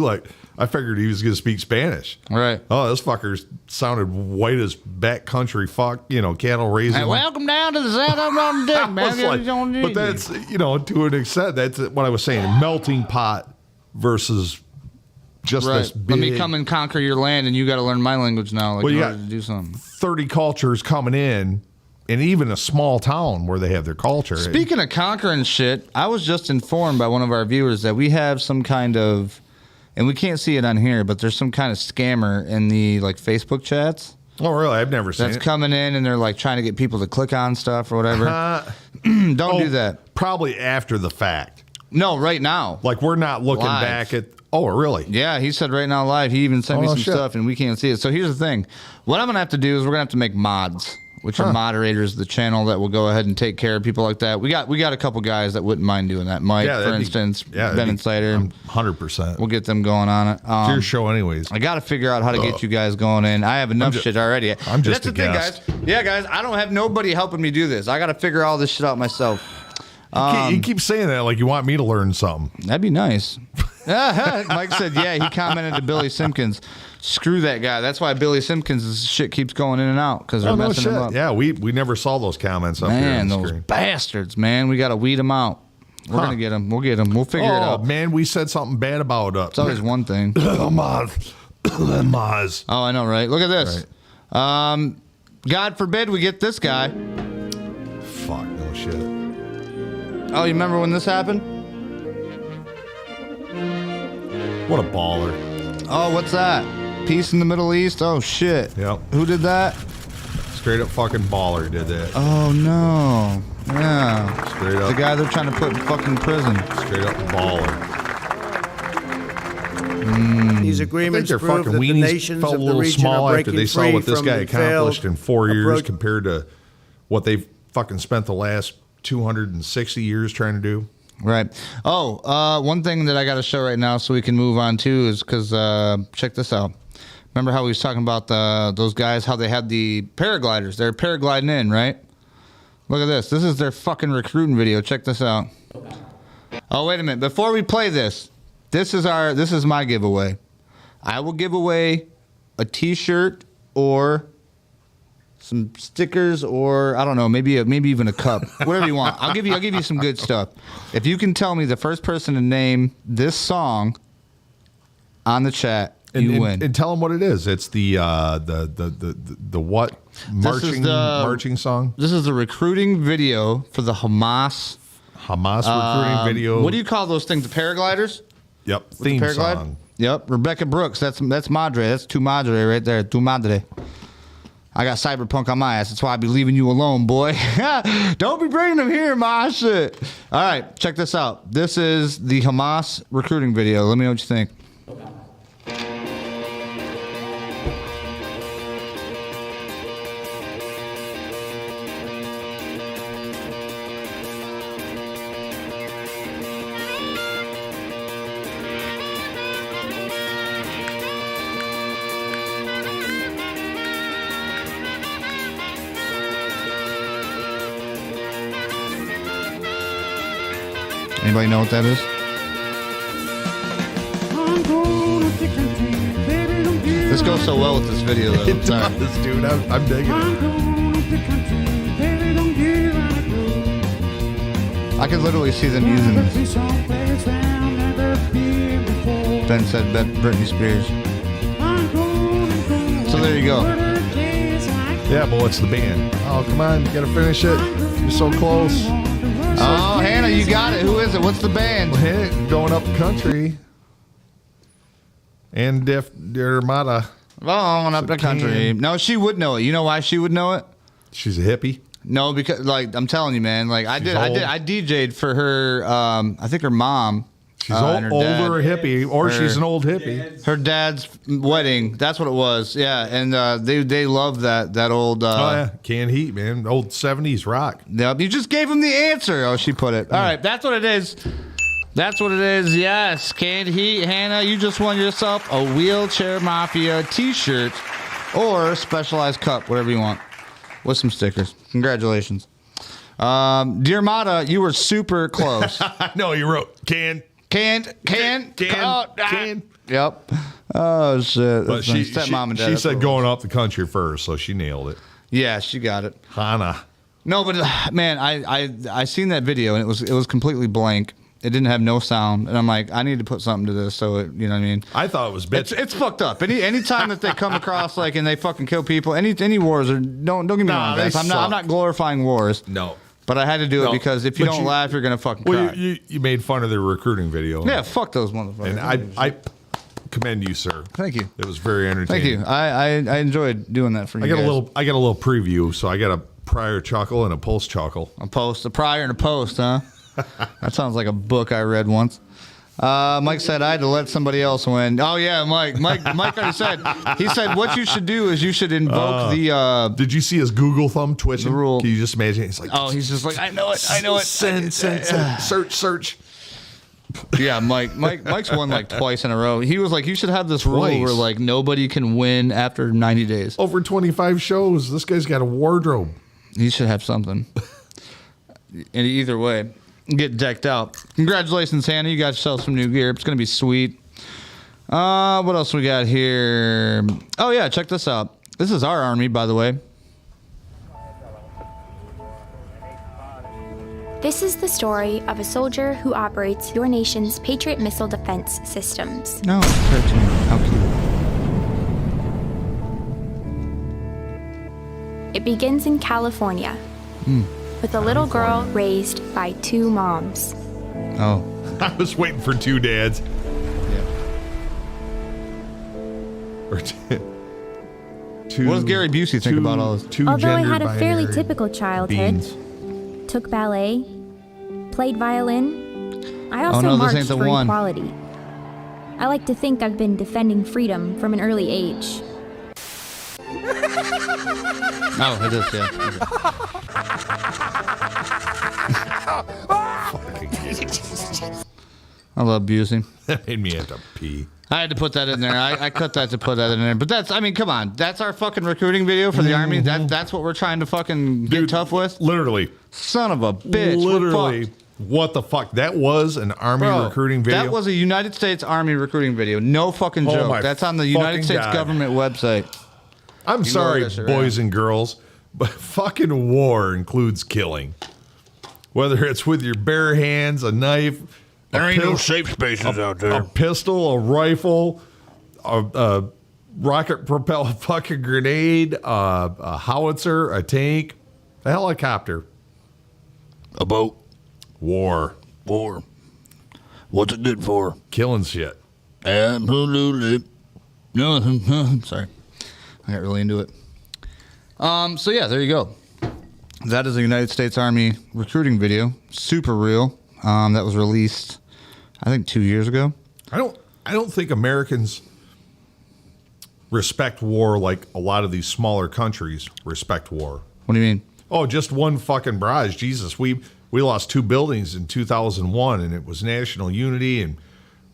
I figured he was going to speak Spanish." Right. Oh, this fucker sounded white as backcountry fuck, cattle raising. Hey, welcome down to the South. I'm on the dick, man. But that's, to an extent, that's what I was saying. Melting pot versus just this big. Let me come and conquer your land, and you got to learn my language now, in order to do something. 30 cultures coming in. And even a small town where they have their culture. Speaking of conquering shit, I was just informed by one of our viewers that we have some kind of, and we can't see it on here, but there's some kind of scammer in the Facebook chats. Oh, really? I've never seen it. That's coming in, and they're trying to get people to click on stuff or whatever. Don't do that. Probably after the fact. No, right now. We're not looking back at. Oh, really? Yeah, he said right now live. He even sent me some stuff, and we can't see it. So here's the thing. What I'm going to have to do is we're going to have to make mods. which are moderators of the channel that will go ahead and take care of people like that. We got a couple guys that wouldn't mind doing that. Mike, for instance, Ben Insider. 100%. We'll get them going on it. It's your show anyways. I got to figure out how to get you guys going in. I have enough shit already. I'm just That's the thing, guys. Yeah, guys, I don't have nobody helping me do this. I got to figure all this shit out myself. You keep saying that like you want me to learn something. That'd be nice. Mike said, yeah, he commented to Billy Simpkins. Screw that guy. That's why Billy Simpkins' shit keeps going in and out because they're messing him up. Yeah, we never saw those comments up here on the those screen. bastards, man. We got to weed them out. We're going to get them. We'll get them. We'll figure it out. Oh, man, we said something bad about It's always one thing. Maz. Oh, I know, right? Look at this. Right. God forbid we get this guy. Fuck, no shit. Oh, you remember when this happened? What a baller. Oh, what's that? Peace in the Middle East? Oh, shit. Yep. Who did that? Straight up fucking baller did that. Oh, no. Yeah. Straight up. The guy they're trying to put in fucking prison. Straight up baller. These agreements their prove fucking that the weenies nations felt a of the little region small are after breaking they saw free what this from guy the accomplished failed in 4 years approach. compared to what they've fucking spent the last 260 years trying to do. Right. Oh, one thing that I got to show right now so we can move on to is because, check this out. Remember how we was talking about those guys, how they had the paragliders. They're paragliding in, right? Look at this. This is their fucking recruiting video. Check this out. Oh, wait a minute. Before we play this, this is my giveaway. I will give away a T-shirt or some stickers, or I don't know, maybe even a cup, whatever you want. I'll give you some good stuff. If you can tell me the first person to name this song on the chat, you win. And tell them what it is. It's the what marching song? This is the recruiting video for the Hamas recruiting video. What do you call those things? The paragliders? Yep, theme song. Yep, Rebecca Brooks. That's Madre. That's Tu Madre right there. Tu Madre. I got Cyberpunk on my ass. That's why I be leaving you alone, boy. Don't be bringing them here, my shit. All right, check this out. This is the Hamas recruiting video. Let me know what you think. Anybody know what that is? This goes so well with this video, though. It does, dude. I'm digging it. I could literally see them using this. Ben said Britney Spears. So there you go. Yeah, but what's the band? Oh, come on. You got to finish it. You're so close. Oh, Hannah, you got it. Who is it? What's the band? Going up country. And Def Dermata. Going up the country. No, she would know it. You know why she would know it? She's a hippie. No, because like I'm telling you, man. Like I DJ'd for her. I think her mom. She's older hippie, or she's an old hippie. Her dad's wedding. That's what it was. Yeah, and they love that old. Canned heat, man. Old 70s rock. Yep, you just gave him the answer. Oh, she put it. All right, that's what it is. That's what it is. Yes, canned heat, Hannah. You just won yourself a Wheelchair Mafia T-shirt or specialized cup, whatever you want, with some stickers. Congratulations, dear Mata. You were super close. I know you wrote canned. Canned. Yep. Oh shit. But she said going up the country first, so she nailed it. Yeah, she got it. Hannah. No, but man, I seen that video and it was completely blank. It didn't have no sound, and I'm like, I need to put something to this, so it, you know what I mean. I thought it was bitch. It's fucked up. Any time that they come across like and they fucking kill people, any wars are don't get me wrong, guys. I'm not glorifying wars. No. But I had to do it because if you don't laugh, you're gonna fucking cry. You made fun of the recruiting video. Yeah, fuck those motherfuckers. And I commend you, sir. Thank you. It was very entertaining. Thank you. I enjoyed doing that for you. I got a little preview, so I got a prior chuckle and a post chuckle. A prior and a post, huh? That sounds like a book I read once. Mike said I had to let somebody else win. Oh yeah, Mike already said. He said what you should do is you should invoke the. Did you see his Google thumb twitching? The rule. Can you just imagine? He's like, oh, he's just like, I know it. Send. Search. Yeah, Mike's won like twice in a row. He was like, you should have this rule where like nobody can win after 90 days. Over 25 shows. This guy's got a wardrobe. He should have something. And either way, get decked out. Congratulations, Hannah. You got yourself some new gear. It's gonna be sweet. What else we got here? Oh yeah, check this out. This is our army, by the way. This is the story of a soldier who operates your nation's Patriot missile defense systems. No, 13. How cute. It begins in California with a little girl raised by two moms. Oh. I was waiting for two dads. Yeah. Or two, What does Gary Busey think about all this? Although I had a fairly typical childhood, beans. took ballet, played violin, I also no, this marched ain't the for one. equality. I like to think I've been defending freedom from an early age. Oh, it is, yeah. I love Busey. That made me have to pee. I had to put that in there. I cut that to put that in there. But that's, I mean, come on. That's our fucking recruiting video for the Army. That's what we're trying to fucking get tough with? Literally. Son of a bitch. Literally. What the fuck? That was an Army recruiting video? That was a United States Army recruiting video. No fucking joke. That's on the United States government website. I'm sorry, boys and girls, but fucking war includes killing. Whether it's with your bare hands, a knife, There ain't no safe spaces out there. a pistol, a rifle, a rocket-propelled fucking grenade, a howitzer, a tank, a helicopter. A boat. War. What's it good for? Killing shit. Absolutely. No, sorry. I got really into it. So yeah, there you go. That is a United States Army recruiting video. Super real. That was released, I think, 2 years ago. I don't think Americans respect war like a lot of these smaller countries respect war. What do you mean? Oh, just one fucking barrage. Jesus, we lost 2 buildings in 2001, and it was national unity, and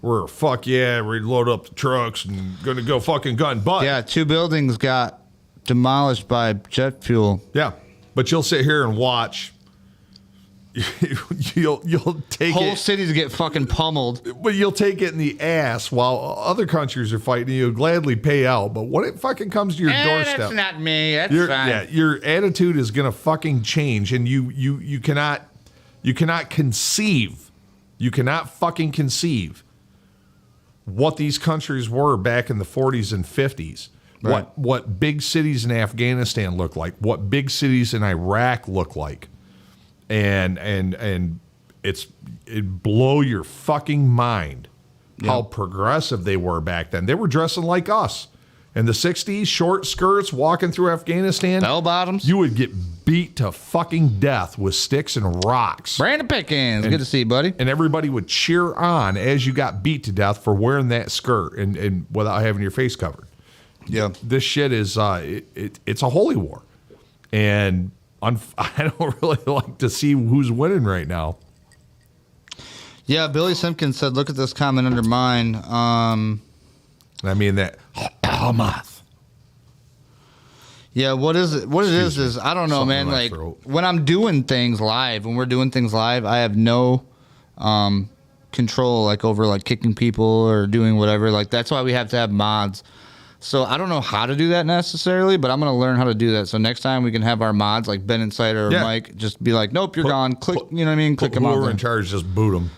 we're we load up the trucks and gonna go fucking gun butt. Yeah, 2 buildings got demolished by jet fuel. Yeah, but you'll sit here and watch. You'll take Whole cities get fucking pummeled. But you'll take it in the ass while other countries are fighting. You'll gladly pay out. But when it fucking comes to your doorstep, that's not me. That's fine. Yeah, your attitude is gonna fucking change, and you cannot conceive. You cannot fucking conceive what these countries were back in the 40s and 50s. Right. What big cities in Afghanistan look like. What big cities in Iraq look like. And it blow your fucking mind how progressive they were back then. They were dressing like us. In the 60s, short skirts, walking through Afghanistan. Bell bottoms. You would get beat to fucking death with sticks and rocks. Brandon Pickens. Good to see you, buddy. And everybody would cheer on as you got beat to death for wearing that skirt and without having your face covered. Yeah. This shit is, it's a holy war. And I don't really like to see who's winning right now. Yeah, Billy Simpkins said, look at this comment under mine. I mean, that Hamas. Yeah, what is it? What it is I don't know, Something man. in my Like, throat. when I'm doing things live, when we're doing things live, I have no control, like, over, like, kicking people or doing whatever. Like, that's why we have to have mods. So I don't know how to do that necessarily, but I'm going to learn how to do that. So next time we can have our mods, like Ben Insider or Mike, just be like, nope, you're gone. Click, you know what I mean? Click them out. Whoever in charge, just boot them.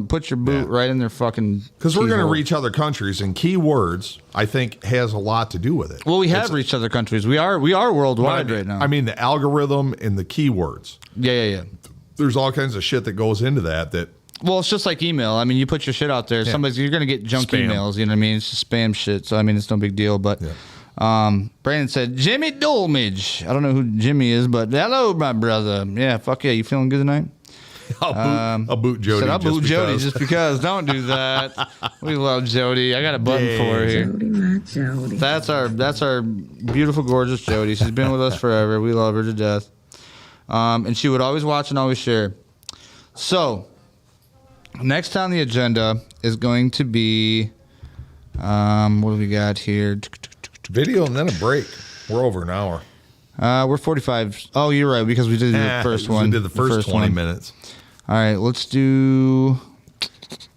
Put your boot right in their fucking. Because we're going to keyhole. reach other countries, and keywords, I think, has a lot to do with it. Well, we have reached other countries. We are worldwide right now. I mean, the algorithm and the keywords. Yeah. There's all kinds of shit that goes into that. Well, it's just like email. I mean, you put your shit out there. You're going to get junk Spam. emails. You know what I mean? It's just spam shit. So, I mean, it's no big deal. But Brandon said, Jimmy Dolmage. I don't know who Jimmy is, but hello, my brother. Yeah, fuck yeah. You feeling good tonight? I'll boot Jody. Said I'll boot Jody because. just because. Don't do that. We love Jody. I got a button for her here. Jody, my Jody. That's our beautiful, gorgeous Jody. She's been with us forever. We love her to death. And she would always watch and always share. So, next on the agenda is going to be, what do we got here? Video and then a break. We're over an hour. We're 45. Oh, you're right, because we did the first one. We did the first 20 one. minutes. All right, let's do,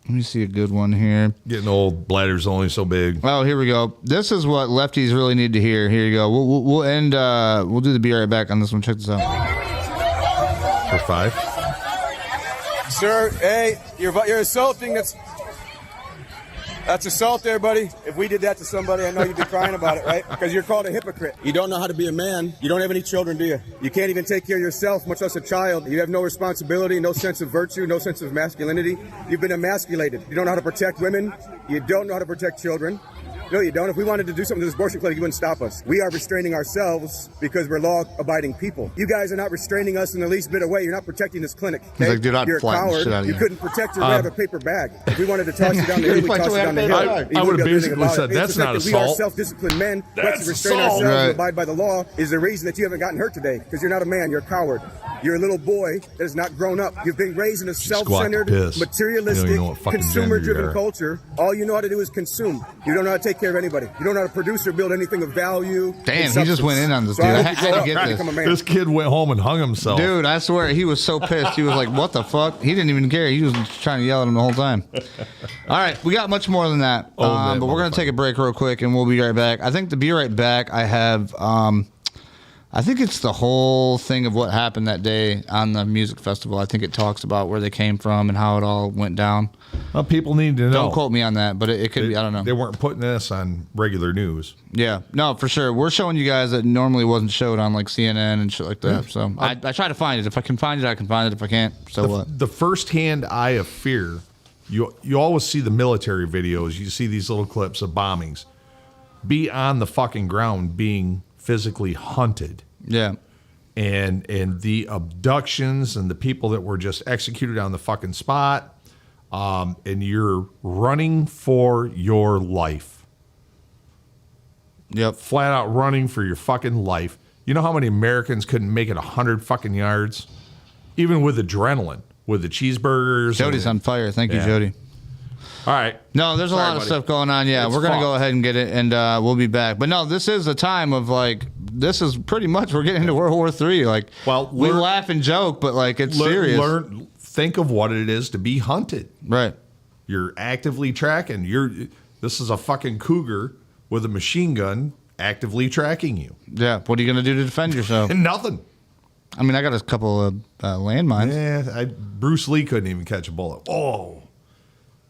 let me see a good one here. Getting old, bladder's only so big. Oh, here we go. This is what lefties really need to hear. Here you go. We'll end, we'll do the Be Right Back on this one. Check this out. For 5. Sir, hey, you're assaulting. That's assault there, buddy. If we did that to somebody, I know you'd be crying about it, right? Because you're called a hypocrite. You don't know how to be a man. You don't have any children, do you? You can't even take care of yourself, much less a child. You have no responsibility, no sense of virtue, no sense of masculinity. You've been emasculated. You don't know how to protect women. You don't know how to protect children. No, you don't. If we wanted to do something to this abortion clinic, you wouldn't stop us. We are restraining ourselves because we're law-abiding people. You guys are not restraining us in the least bit of way. You're not protecting this clinic. Okay? Like, dude, I'd you're a flatten the coward. shit out of You you. couldn't protect your way out of a paper bag. If we wanted to toss you down the hill, we toss you down the hill. I You would have wouldn't be able to do basically anything said, about it. that's It's the fact not that we are assault. self-disciplined men. We have That's to restrain assault. ourselves Right. and abide by the law is the reason that you haven't gotten hurt today. Because you're not a man. You're a coward. You're a little boy that has not grown up. You've been raised in a self-centered, piss. materialistic, You don't know what fucking consumer-driven gender you are. culture. All you know how to do is consume. You don't know how to take care of anybody. You don't know how to produce or build anything of value. Damn, and he just went substance. in on this, So dude. I I hope you had to grow up get and this. become a man. This kid went home and hung himself. Dude, I swear, he was so pissed. He was like, what the fuck? He didn't even care. He was trying to yell at him the whole time. All right, we got much more than that. Oh, man, but we're going to motherfucker. take a break real quick, and we'll be right back. I think to be right back, I have, I think it's the whole thing of what happened that day on the music festival. I think it talks about where they came from and how it all went down. Well, people need to know. Don't quote me on that, but it could be, I don't know. They weren't putting this on regular news. Yeah, no, for sure. We're showing you guys that normally wasn't showed on like CNN and shit like that. So I try to find it. If I can find it, I can find it. If I can't, so what? The first-hand eye of fear, you always see the military videos. You see these little clips of bombings. Be on the fucking ground being physically hunted. Yeah. And the abductions and the people that were just executed on the fucking spot. And you're running for your life. Yep. Flat out running for your fucking life. You know how many Americans couldn't make it 100 fucking yards? Even with adrenaline, with the cheeseburgers. Jody's on fire. Thank you, Yeah. Jody. All right. No, there's a Sorry, lot of buddy. stuff going on. Yeah, It's we're going to fun. go ahead and get it, and we'll be back. But no, this is a time of like, this is pretty much, we're getting into World War III. Like, Well, we learn- laugh and joke, but like, it's serious. Think of what it is to be hunted. Right. You're actively tracking. This is a fucking cougar with a machine gun actively tracking you. Yeah. What are you going to do to defend yourself? And nothing. I mean, I got a couple of landmines. Yeah, Bruce Lee couldn't even catch a bullet. Oh,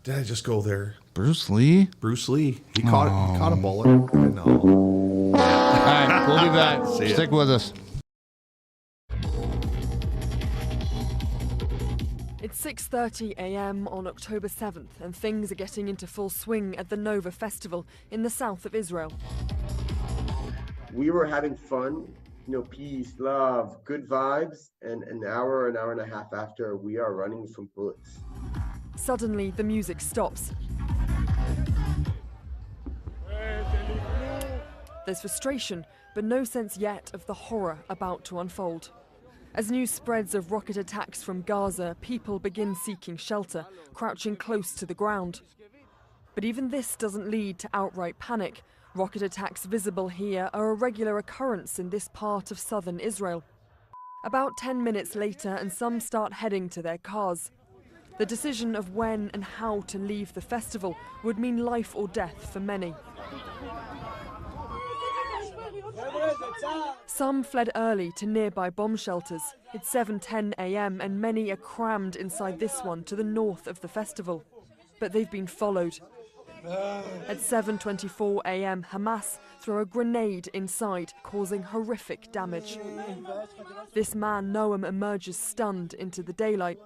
did I just go there? Bruce Lee? Bruce Lee. He caught it. He caught a bullet. I know. All right, we'll be back. See ya. Stick with us. It's 6:30 a.m. on October 7th, and things are getting into full swing at the Nova Festival in the south of Israel. We were having fun, peace, love, good vibes, and an hour and a half after, we are running from bullets. Suddenly, the music stops. There's frustration, but no sense yet of the horror about to unfold. As news spreads of rocket attacks from Gaza, people begin seeking shelter, crouching close to the ground. But even this doesn't lead to outright panic. Rocket attacks visible here are a regular occurrence in this part of southern Israel. About 10 minutes later, and some start heading to their cars. The decision of when and how to leave the festival would mean life or death for many. Some fled early to nearby bomb shelters. It's 7:10 a.m. and many are crammed inside this one to the north of the festival. But they've been followed. At 7:24 a.m, Hamas throw a grenade inside, causing horrific damage. This man, Noam, emerges stunned into the daylight.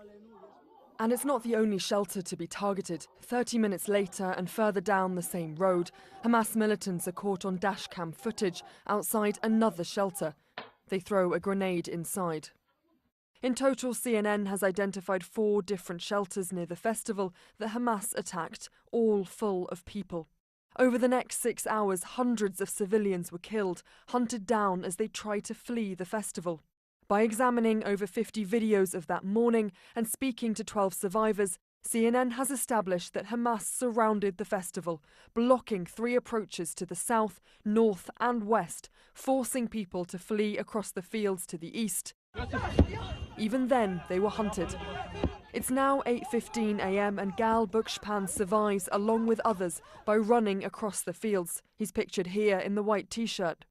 And it's not the only shelter to be targeted. 30 minutes later and further down the same road, Hamas militants are caught on dashcam footage outside another shelter. They throw a grenade inside. In total, CNN has identified 4 different shelters near the festival that Hamas attacked, all full of people. Over the next 6 hours, hundreds of civilians were killed, hunted down as they tried to flee the festival. By examining over 50 videos of that morning and speaking to 12 survivors, CNN has established that Hamas surrounded the festival, blocking 3 approaches to the south, north and west, forcing people to flee across the fields to the east. Even then, they were hunted. It's now 8:15 a.m. and Gal Buchspan survives along with others by running across the fields. He's pictured here in the white t-shirt.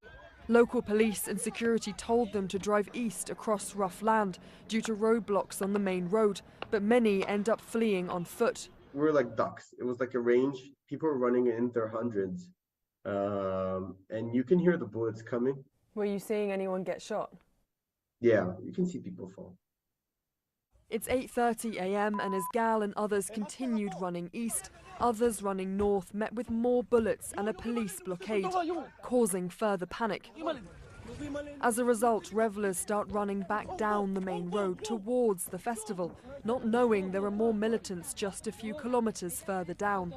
Local police and security told them to drive east across rough land due to roadblocks on the main road, but many end up fleeing on foot. We were like ducks. It was like a range. People were running in their hundreds. And you can hear the bullets coming. Were you seeing anyone get shot? Yeah, you can see people fall. It's 8:30 a.m. and as Gal and others continued running east, others running north met with more bullets and a police blockade, causing further panic. As a result, revelers start running back down the main road towards the festival, not knowing there are more militants just a few kilometers further down.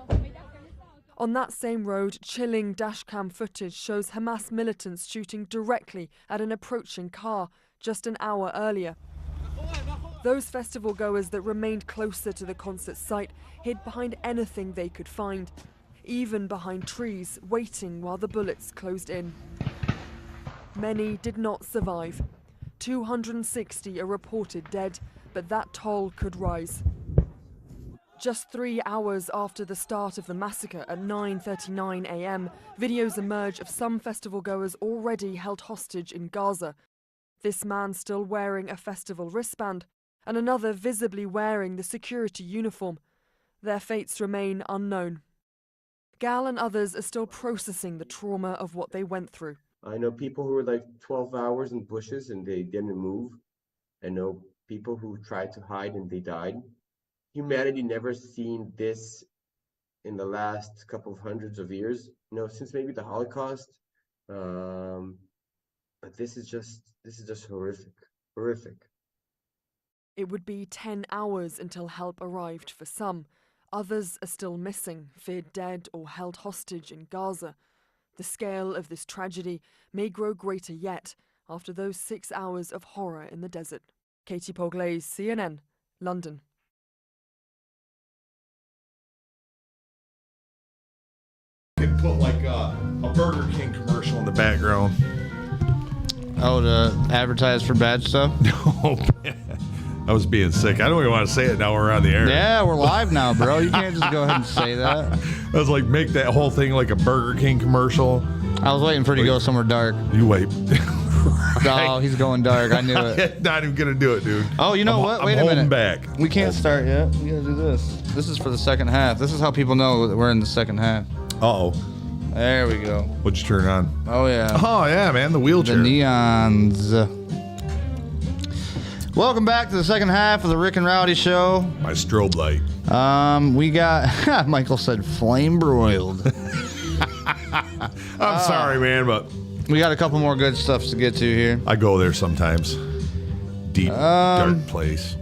On that same road, chilling dashcam footage shows Hamas militants shooting directly at an approaching car just an hour earlier. Those festival goers that remained closer to the concert site hid behind anything they could find, even behind trees, waiting while the bullets closed in. Many did not survive. 260 are reported dead, but that toll could rise. Just 3 hours after the start of the massacre at 9:39 a.m., videos emerge of some festival goers already held hostage in Gaza. This man still wearing a festival wristband, and another visibly wearing the security uniform. Their fates remain unknown. Gal and others are still processing the trauma of what they went through. I know people who were like 12 hours in bushes and they didn't move. I know people who tried to hide and they died. Humanity never seen this in the last couple of hundreds of years, since maybe the Holocaust. But this is just horrific. It would be 10 hours until help arrived for some. Others are still missing, feared dead or held hostage in Gaza. The scale of this tragedy may grow greater yet after those 6 hours of horror in the desert. Katie Poglaze, CNN, London. You could put like a Burger King commercial in the background. Oh, to advertise for bad stuff? Oh, man. I was being sick. I don't even want to say it now we're on the air. Yeah, we're live now, bro. You can't just go ahead and say that. I was like, make that whole thing like a Burger King commercial. I was waiting for it to go somewhere dark. You wait. Oh, he's going dark. I knew it. Not even going to do it, dude. Oh, you know what? Wait a minute. I'm back. We can't start yet. We got to do this. This is for the second half. This is how people know that we're in the second half. Uh-oh. There we go. What'd you turn on? Oh, yeah. Oh, yeah, man. The wheelchair. The neons. Welcome back to the second half of the Rick and Rowdy show. My strobe light. We got, Michael said flame broiled. I'm sorry, man, but We got a couple more good stuffs to get to here. I go there sometimes. Deep, dark place.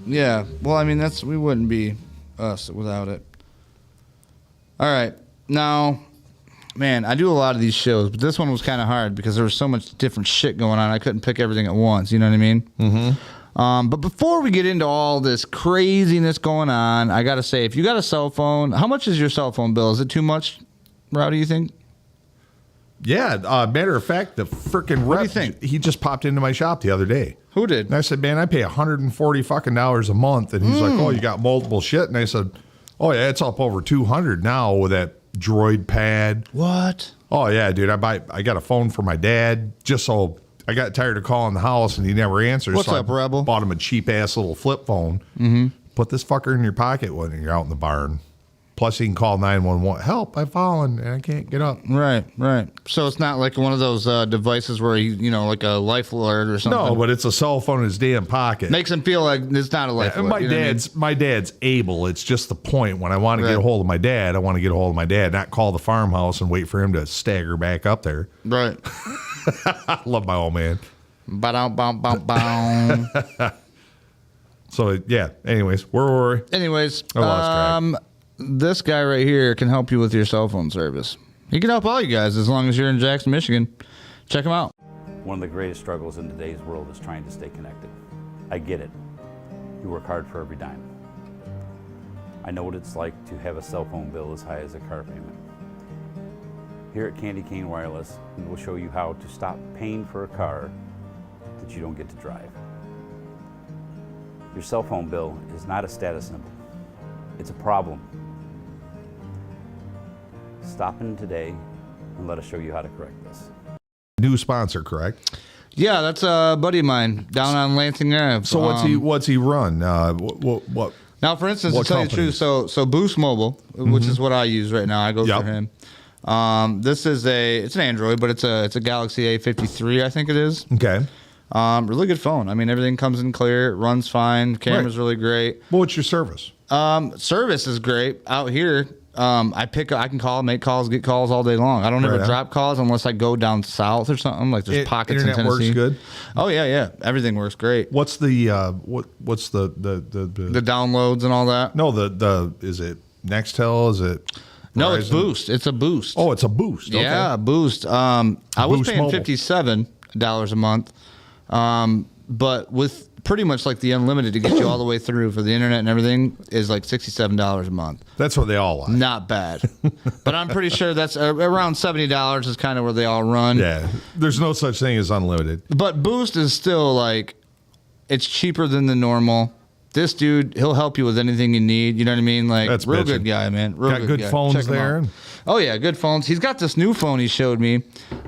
Yeah. Well, I mean, we wouldn't be us without it. All right. Now, man, I do a lot of these shows, but this one was kind of hard because there was so much different shit going on. I couldn't pick everything at once. You know what I mean? Mm-hmm. But before we get into all this craziness going on, I got to say, if you got a cell phone, how much is your cell phone bill? Is it too much, Rowdy, you think? Yeah. Matter of fact, the freaking rep, What do you think? He just popped into my shop the other day. Who did? And I said, man, I pay $140 fucking dollars a month. And he's like, oh, you got multiple shit. And I said, oh, yeah, it's up over 200 now with that Droid pad. What? Oh, yeah, dude. I got a phone for my dad just so I got tired of calling the house and he never answers. What's so up, I Rebel? Bought him a cheap-ass little flip phone. Mm-hmm. Put this fucker in your pocket when you're out in the barn. Plus, you can call 911. Help, I've fallen and I can't get up. Right. So it's not like one of those devices where like a life alert or something. No, but it's a cell phone in his damn pocket. Makes him feel like it's not a life And alert. my dad's able. It's just the point. When I want to get a hold of my dad, I want to get a hold of my dad, not call the farmhouse and wait for him to stagger back up there. Right. I love my old man. Ba-dum-bum-bum-bum. So yeah. Anyways, where were we? Anyways, I lost track. this guy right here can help you with your cell phone service. He can help all you guys as long as you're in Jackson, Michigan. Check him out. One of the greatest struggles in today's world is trying to stay connected. I get it. You work hard for every dime. I know what it's like to have a cell phone bill as high as a car payment. Here at Candy Cane Wireless, we will show you how to stop paying for a car that you don't get to drive. Your cell phone bill is not a status symbol. It's a problem. Stop in today and let us show you how to correct this. New sponsor, correct? Yeah, that's a buddy of mine down on Lansing Ave. So what's he run? What? Now, for instance, What to tell you the truth, so Boost Mobile, which is what I use right now, I go Yep. through him. This is it's an Android, but it's a Galaxy A53, I think it is. Okay. Really good phone. I mean, everything comes in clear, it runs fine, camera's really great. Well, what's your service? Service is great out here. I can call, make calls, get calls all day long. I don't ever drop calls unless I go down south or something. Like there's pockets in Internet Tennessee. works good. Oh yeah, everything works great. What's the what's the downloads and all that? No, the is it Nextel? Is it No, it's Verizon? Boost. It's a Boost. Oh, it's a Boost. Okay. Yeah, Boost. I was Boost paying Mobile. $57 a month, but with pretty much like the unlimited to get you all the way through for the internet and everything is like $67 a month. That's what they all like. Not bad, but I'm pretty sure that's around $70 is kind of where they all run. Yeah, there's no such thing as unlimited. But Boost is still like, it's cheaper than the normal. This dude, he'll help you with anything you need. You know what I mean? Like, That's real bitchin'. good guy, man. Real Got good guy. phones Check him there. out. Oh yeah, good phones. He's got this new phone he showed me.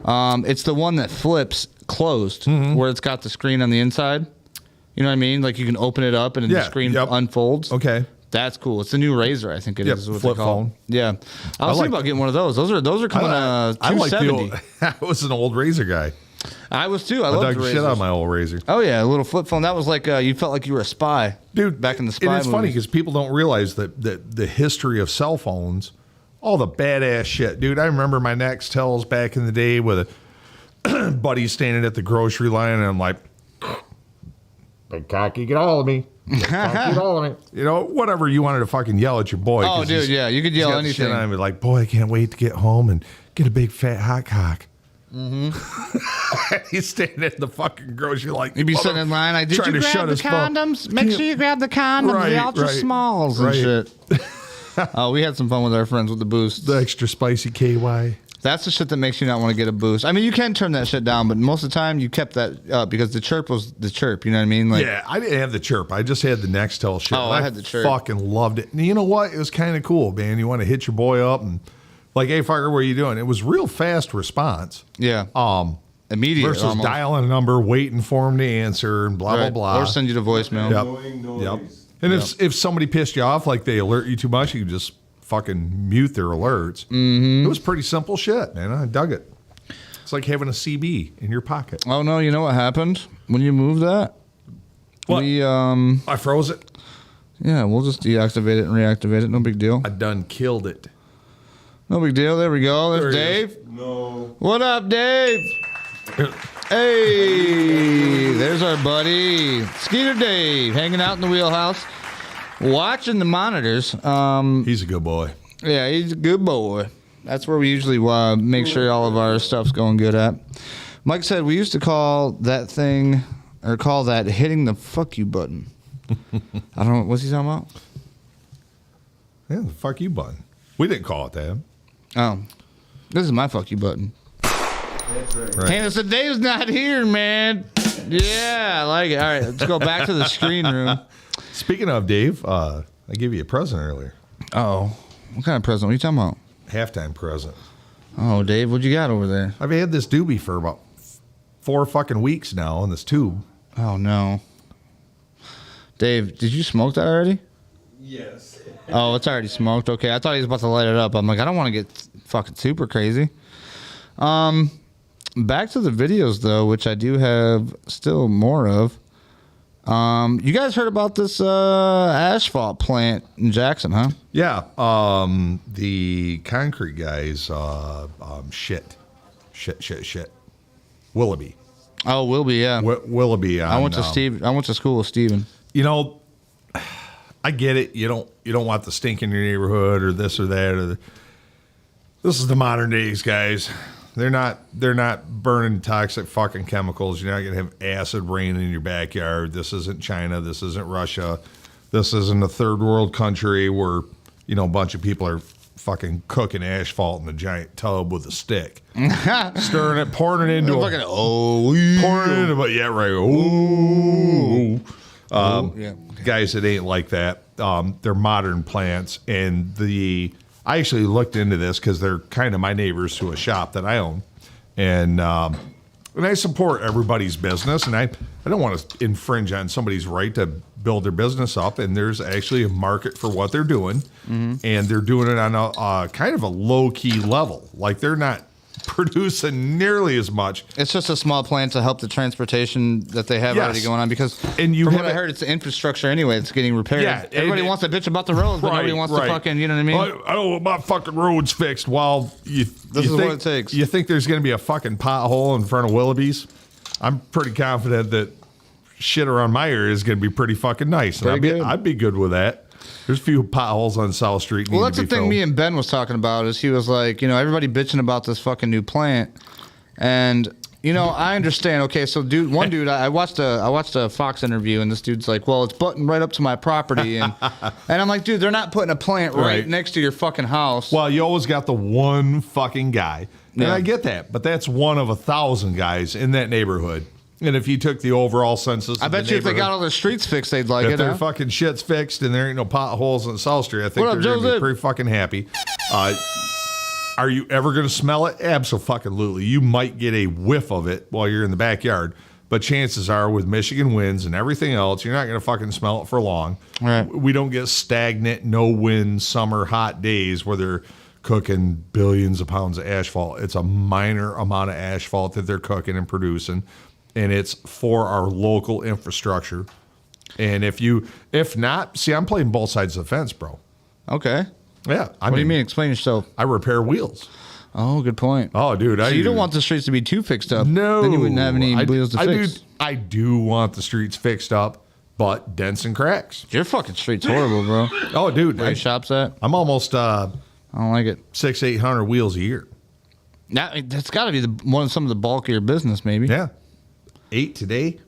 It's the one that flips closed, where it's got the screen on the inside. You know what I mean? Like you can open it up and the screen unfolds. Okay. That's cool. It's the new Razor, I think it is. What flip they call phone. it. Yeah, I was thinking about getting one of those. Those are coming I like the $270. old, I was an old Razor guy. I was too. I I love dug the the shit Razors. out of my old Razor. Oh yeah, a little flip phone. That was like you felt like you were a spy, Dude, back in the spy and it's funny movies. because people don't realize that the history of cell phones, all the badass shit. Dude, I remember my Nextels back in the day with a buddy standing at the grocery line, and I'm like, big cocky, get all of me. Big cocky, get all of me. You know, whatever you wanted to fucking yell at your boy. Oh, 'cause dude, he's- yeah, you could he's yell got the shit anything. on him. Like, boy, I can't wait to get home and get a big fat hot cock. He's standing at the fucking grocery like You'd be sitting in line. Like, did trying you to grab shut the his phone. condoms? Make sure you grab the condoms, Right, the ultra right, smalls and right. shit. Oh, we had some fun with our friends with the Boost. The extra spicy KY. That's the shit that makes you not want to get a Boost. I mean, you can turn that shit down, but most of the time you kept that up because the chirp was the chirp. You know what I mean? Like, Yeah, I didn't have the chirp. I just had the Nextel shit. Oh, and I had the chirp. Fucking loved it. And you know what? It was kind of cool, man. You want to hit your boy up and like, hey, fucker, what are you doing? It was real fast response. yeah, immediate Versus almost. dialing a number, waiting for him to answer, and blah Right. blah blah. Or send you to voicemail. Yep. And if somebody pissed you off, like they alert you too much, you can just fucking mute their alerts. Mm-hmm. It was pretty simple shit, man. I dug it. It's like having a CB in your pocket. Oh no, you know what happened when you moved that? What? We I froze it. yeah, we'll just deactivate it and reactivate it. No big deal. I done killed it. No big deal. There we go. There's There he is. Dave. No. What up, Dave? Hey, there's our buddy Skeeter Dave hanging out in the wheelhouse, watching the monitors. He's a good boy. Yeah, he's a good boy. That's where we usually make sure all of our stuff's going good at. Mike said we used to call that thing, or call that hitting the fuck you button. I don't know. What's he talking about? Yeah, the fuck you button. We didn't call it that. Oh, this is my fuck you button. Right. Hey, so Dave's not here, man. Yeah, I like it. All right, let's go back to the screen room. Speaking of Dave, I gave you a present earlier. Oh, what kind of present? What are you talking about? Halftime present. Oh, Dave, what you got over there? I've had this doobie for about 4 fucking weeks now in this tube. Oh, no. Dave, did you smoke that already? Yes. Oh, it's already smoked. Okay, I thought he was about to light it up. I'm like, I don't want to get fucking super crazy. Back to the videos, though, which I do have still more of. You guys heard about this asphalt plant in Jackson, huh? Yeah. The concrete guys, shit. Willoughby. Oh, will be, yeah. Willoughby. I went to school with Steven. You know, I get it. You don't want the stink in your neighborhood or this or that. This is the modern days, guys. They're not burning toxic fucking chemicals. You're not gonna have acid rain in your backyard. This isn't China. This isn't Russia. This isn't a third world country where a bunch of people are fucking cooking asphalt in a giant tub with a stick, stirring it, pouring it into pouring it into. But yeah, right. Guys, it ain't like that. They're modern plants, and I actually looked into this because they're kind of my neighbors to a shop that I own, and I support everybody's business, and I don't want to infringe on somebody's right to build their business up, and there's actually a market for what they're doing, and they're doing it on a kind of a low-key level. Like, they're not producing nearly as much. It's just a small plant to help the transportation that they have already going on, because from what I heard, it's the infrastructure anyway. It's getting repaired. Yeah, everybody wants to bitch about the roads, but nobody wants to fucking, you know what I mean? I don't want my fucking roads fixed. Well, this is what it takes. You think there's going to be a fucking pothole in front of Willoughby's? I'm pretty confident that shit around my area is going to be pretty fucking nice. And I'd be good with that. There's a few potholes on South Street. Well, that's the thing me and Ben was talking about, is he was like, everybody bitching about this fucking new plant. And, I understand. Okay, so one dude, I watched a Fox interview, and this dude's like, well, it's buttoned right up to my property. And I'm like, dude, they're not putting a plant right next to your fucking house. Well, you always got the one fucking guy. And I get that, but that's one of 1,000 guys in that neighborhood. And if you took the overall census, I bet you if they got all their streets fixed, they'd like it. If their fucking shit's fixed and there ain't no potholes on South Street, I think they're going to be pretty fucking happy. Are you ever going to smell it? Absolutely. You might get a whiff of it while you're in the backyard, but chances are, with Michigan winds and everything else, you're not going to fucking smell it for long. Right. We don't get stagnant, no wind, summer, hot days where they're cooking billions of pounds of asphalt. It's a minor amount of asphalt that they're cooking and producing. And it's for our local infrastructure. And if not, see, I'm playing both sides of the fence, bro. Okay. Yeah. What do you mean? Explain yourself. I repair wheels. Oh, good point. Oh, dude. So you don't want the streets to be too fixed up. No. Then you wouldn't have any wheels to fix. I do want the streets fixed up, but dents and cracks. Your fucking street's horrible, bro. Oh, dude. Where your shop's at? I'm almost I don't like it. 600-800 wheels a year. Now, that's got to be some of the bulk of your business, maybe. Yeah. 8 today.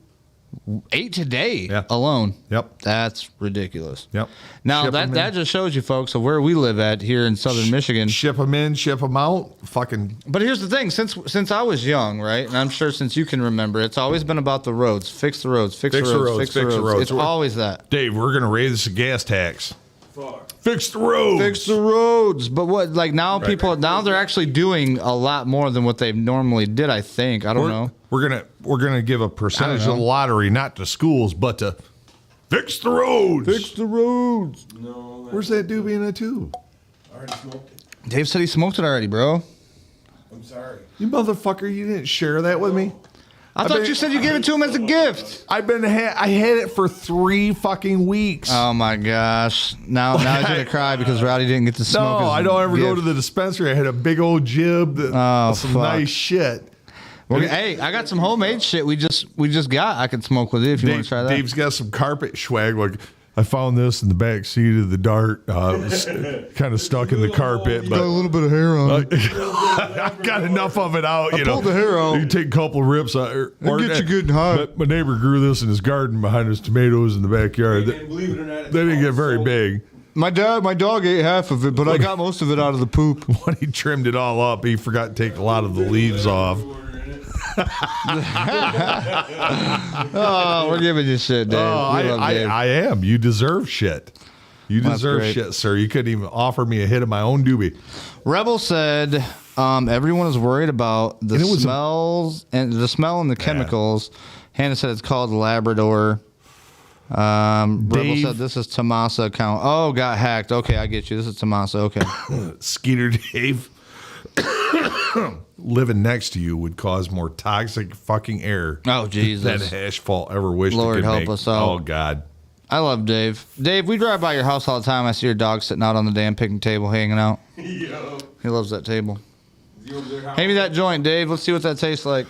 8 today Yeah. alone. Yep. That's ridiculous. Yep. Now, that just shows you, folks, of where we live at here in southern Michigan. Ship them in, ship them out. Fucking. But here's the thing. Since I was young, right, and I'm sure since you can remember, it's always been about the roads. Fix the roads. Fix the roads. Fix the roads. It's always that. Dave, we're going to raise the gas tax. Fix the roads. Fix the roads. But what, like, now people, now they're actually doing a lot more than what they normally did, I think. I don't know. We're gonna give a percentage of the lottery not to schools, but to fix the roads. Fix the roads. No. Where's that doobie in the tube? I already smoked it. Dave said he smoked it already, bro. I'm sorry. You motherfucker, you didn't share that with me. I thought you said you gave it to him as a gift. I had it for 3 fucking weeks. Oh my gosh! Now he's gonna cry because Rowdy didn't get to smoke. No, I don't ever go to the dispensary. I had a big old jib. Some fuck. nice shit. Hey, I got some homemade shit we just got. I can smoke with it if you want to try that. Dave's got some carpet swag. Like, I found this in the back seat of the Dart. It was kind of stuck in the carpet, but got a little bit of hair on it. I got enough of it out. I pulled the hair out. You can take a couple of rips out. It'll get you good and hot. My neighbor grew this in his garden behind his tomatoes in the backyard. Believe it or not, They didn't get very big. My dog ate half of it, but I got most of it out of the poop. When he trimmed it all up, he forgot to take a lot of the leaves off. Oh, we're giving you shit, Dave. I am. You deserve shit. You deserve shit, sir. You couldn't even offer me a hit of my own doobie. Rebel said everyone is worried about the smells and the smell and the chemicals. Hannah said it's called Labrador. Rebel said this is Tomasa account. Oh, got hacked. Okay, I get you. This is Tomasa. Okay. Skeeter Dave. Living next to you would cause more toxic fucking air. Oh, Jesus. Than asphalt ever wished Lord it could help make. us out. Oh, God. I love Dave. Dave, we drive by your house all the time. I see your dog sitting out on the damn picnic table hanging out. Yo. He loves that table. Hand me that joint, Dave. Let's see what that tastes like.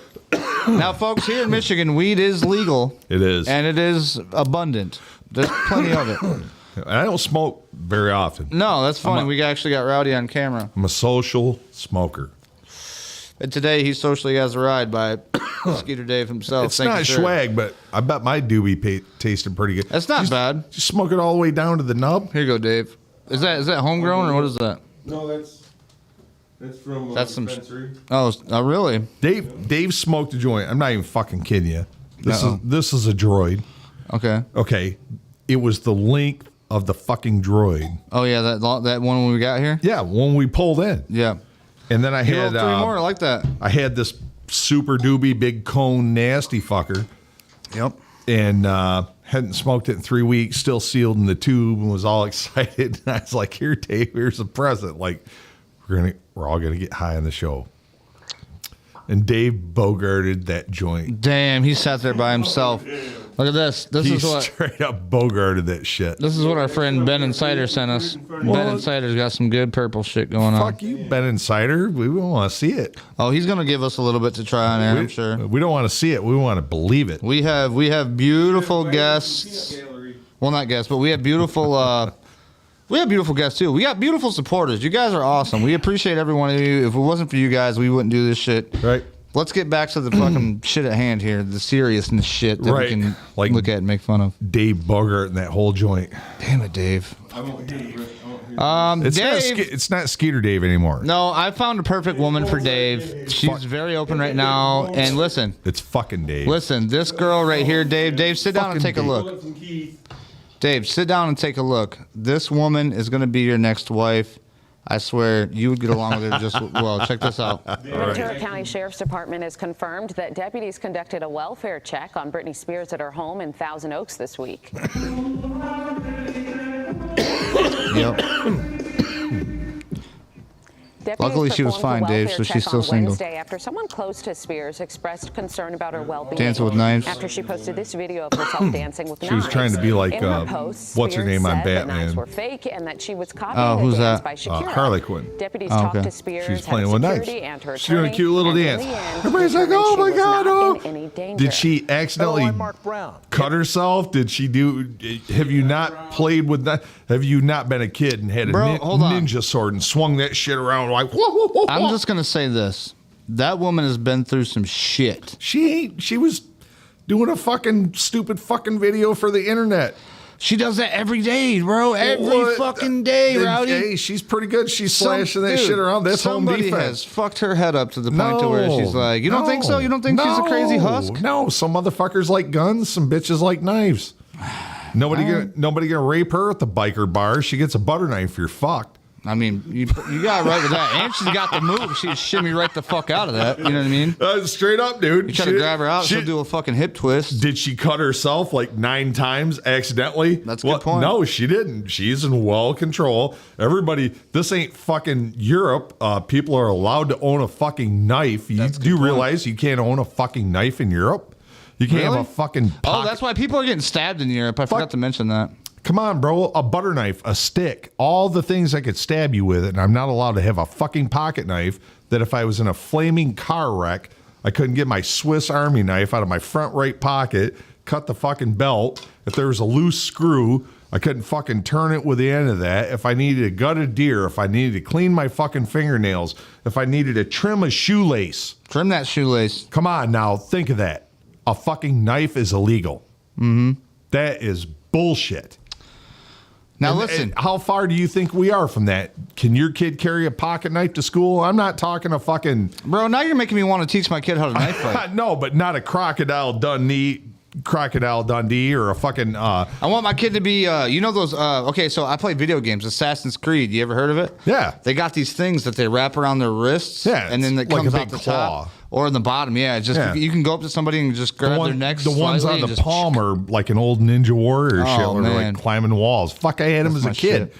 Now, folks, here in Michigan, weed is legal. It is. And it is abundant. There's plenty of it. I don't smoke very often. No, that's funny. We actually got Rowdy on camera. I'm a social smoker. And today he socially has a ride by Skeeter Dave himself. It's not swag, but I bet my doobie tasted pretty good. That's not bad. You smoke it all the way down to the nub? Here you go, Dave. Is that homegrown or what is that? No, that's from dispensary. Oh, really? Dave smoked a joint. I'm not even fucking kidding you. This is a droid. Okay. Okay. It was the length of the fucking droid. Oh yeah, that one when we got here. Yeah, when we pulled in. Yeah. And then I had 3 more. I like that. I had this super doobie big cone nasty fucker. Yep. And hadn't smoked it in 3 weeks, still sealed in the tube, and was all excited. And I was like, "Here, Dave, here's a present. Like, we're all gonna get high on the show." And Dave bogarted that joint. Damn, he sat there by himself. Look at this. He straight up bogarted that shit. This is what our friend Ben Insider sent us. Ben Insider's got some good purple shit going on. Fuck you, Ben Insider. We don't want to see it. Oh, he's gonna give us a little bit to try on there, I'm sure. We don't want to see it. We want to believe it. We have beautiful guests. Well, not guests, but we have beautiful. We have beautiful guests too. We got beautiful supporters. You guys are awesome. We appreciate every one of you. If it wasn't for you guys, we wouldn't do this shit. Right. Let's get back to the fucking shit at hand here. The seriousness shit that we can look at and make fun of. Dave Bogart and that whole joint. Damn it, Dave. I won't hear you. It's not Skeeter Dave anymore. No, I found a perfect woman for Dave. She's very open right now. And listen. It's fucking Dave. Listen, this girl right here, Dave. Dave, sit down and take a look. Dave, sit down and take a look. This woman is going to be your next wife. I swear you would get along with her just well. Check this out. Ventura County Sheriff's Department has confirmed that deputies conducted a welfare check on Britney Spears at her home in Thousand Oaks this week. Yep. Deputies Luckily, she was performed fine, a Dave, welfare so she's check still on single. Wednesday after someone close to Spears expressed concern about her well-being. Dancing with knives. After she posted this video of herself dancing with knives. She was trying to be like, In her post, what's her Spears name on said the Batman? knives were fake and that she was copying who's the dance that? by Shakira. Harley Quinn. Deputies talked to Spears, She's head playing of with knives. security, and her She's doing a attorney, cute little and in dance. the end, Everybody's like, determined "Oh she my was God!" not in any danger. Did she accidentally cut herself? Did she do? Have you not played with that? Have you not been a kid and had a ninja sword and swung that shit around like? Whoa, whoa, whoa, whoa. I'm just gonna say this: that woman has been through some shit. She was doing a fucking stupid fucking video for the internet. She does that every day, bro. Every fucking day, Rowdy. Hey, she's pretty good. She's slashing that shit around. That's home somebody defense. has fucked her head up to the point to where she's like, you don't think so? You don't think she's a crazy husk? No, some motherfuckers like guns. Some bitches like knives. Nobody gonna rape her at the biker bar. She gets a butter knife. You're fucked. I mean, you got right with that. And she's got the move. She'd shimmy right the fuck out of that. You know what I mean? Straight up, dude. You try to grab her out, she'll do a fucking hip twist. Did she cut herself like 9 times accidentally? That's a good point. No, she didn't. She's in well control. Everybody, this ain't fucking Europe. People are allowed to own a fucking knife. You do realize you can't own a fucking knife in Europe? You can't have a fucking pocket. Oh, that's why people are getting stabbed in Europe. I forgot to mention that. Come on, bro. A butter knife, a stick, all the things I could stab you with, and I'm not allowed to have a fucking pocket knife that if I was in a flaming car wreck, I couldn't get my Swiss Army knife out of my front right pocket, cut the fucking belt. If there was a loose screw, I couldn't fucking turn it with the end of that. If I needed to gut a deer, if I needed to clean my fucking fingernails, if I needed to trim a shoelace. Trim that shoelace. Come on now, think of that. A fucking knife is illegal. Mm-hmm. That is bullshit. Now listen. How far do you think we are from that? Can your kid carry a pocket knife to school? I'm not talking a fucking... Bro, now you're making me want to teach my kid how to knife fight. No, but not a Crocodile Dundee or a fucking... I want my kid to be, you know those... okay, so I play video games, Assassin's Creed. You ever heard of it? Yeah. They got these things that they wrap around their wrists. Yeah, and then it like comes a out big the claw. top. Or in the bottom, yeah. You can go up to somebody and just grab their necks. The ones on the palm are like an old Ninja Warrior shit where they're like climbing walls. Fuck, I had them as a kid. Shit.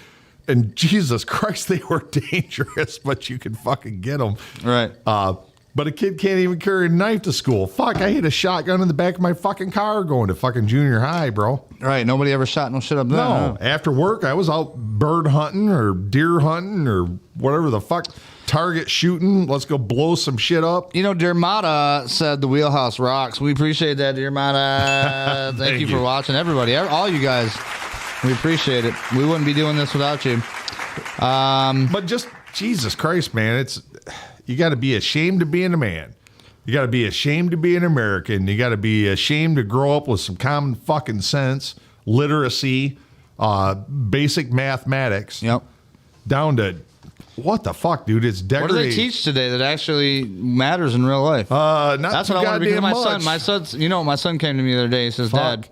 And Jesus Christ, they were dangerous, but you could fucking get them. Right. But a kid can't even carry a knife to school. Fuck, I had a shotgun in the back of my fucking car going to fucking junior high, bro. Right, nobody ever shot no shit up there. No, after work, I was out bird hunting or deer hunting or whatever the fuck. target shooting. Let's go blow some shit up. You know, Dermata said the wheelhouse rocks. We appreciate that, Dermata. Thank you for watching, everybody. All you guys. We appreciate it. We wouldn't be doing this without you. But just, Jesus Christ, man. You got to be ashamed of being a man. You got to be ashamed of being American. You got to be ashamed to grow up with some common fucking sense, literacy, basic mathematics. Yep. Down to, what the fuck, dude? It's degrading. What do they teach today that actually matters in real life? That's what I want to become. My son's. You know, my son came to me the other day. He says, "Dad, He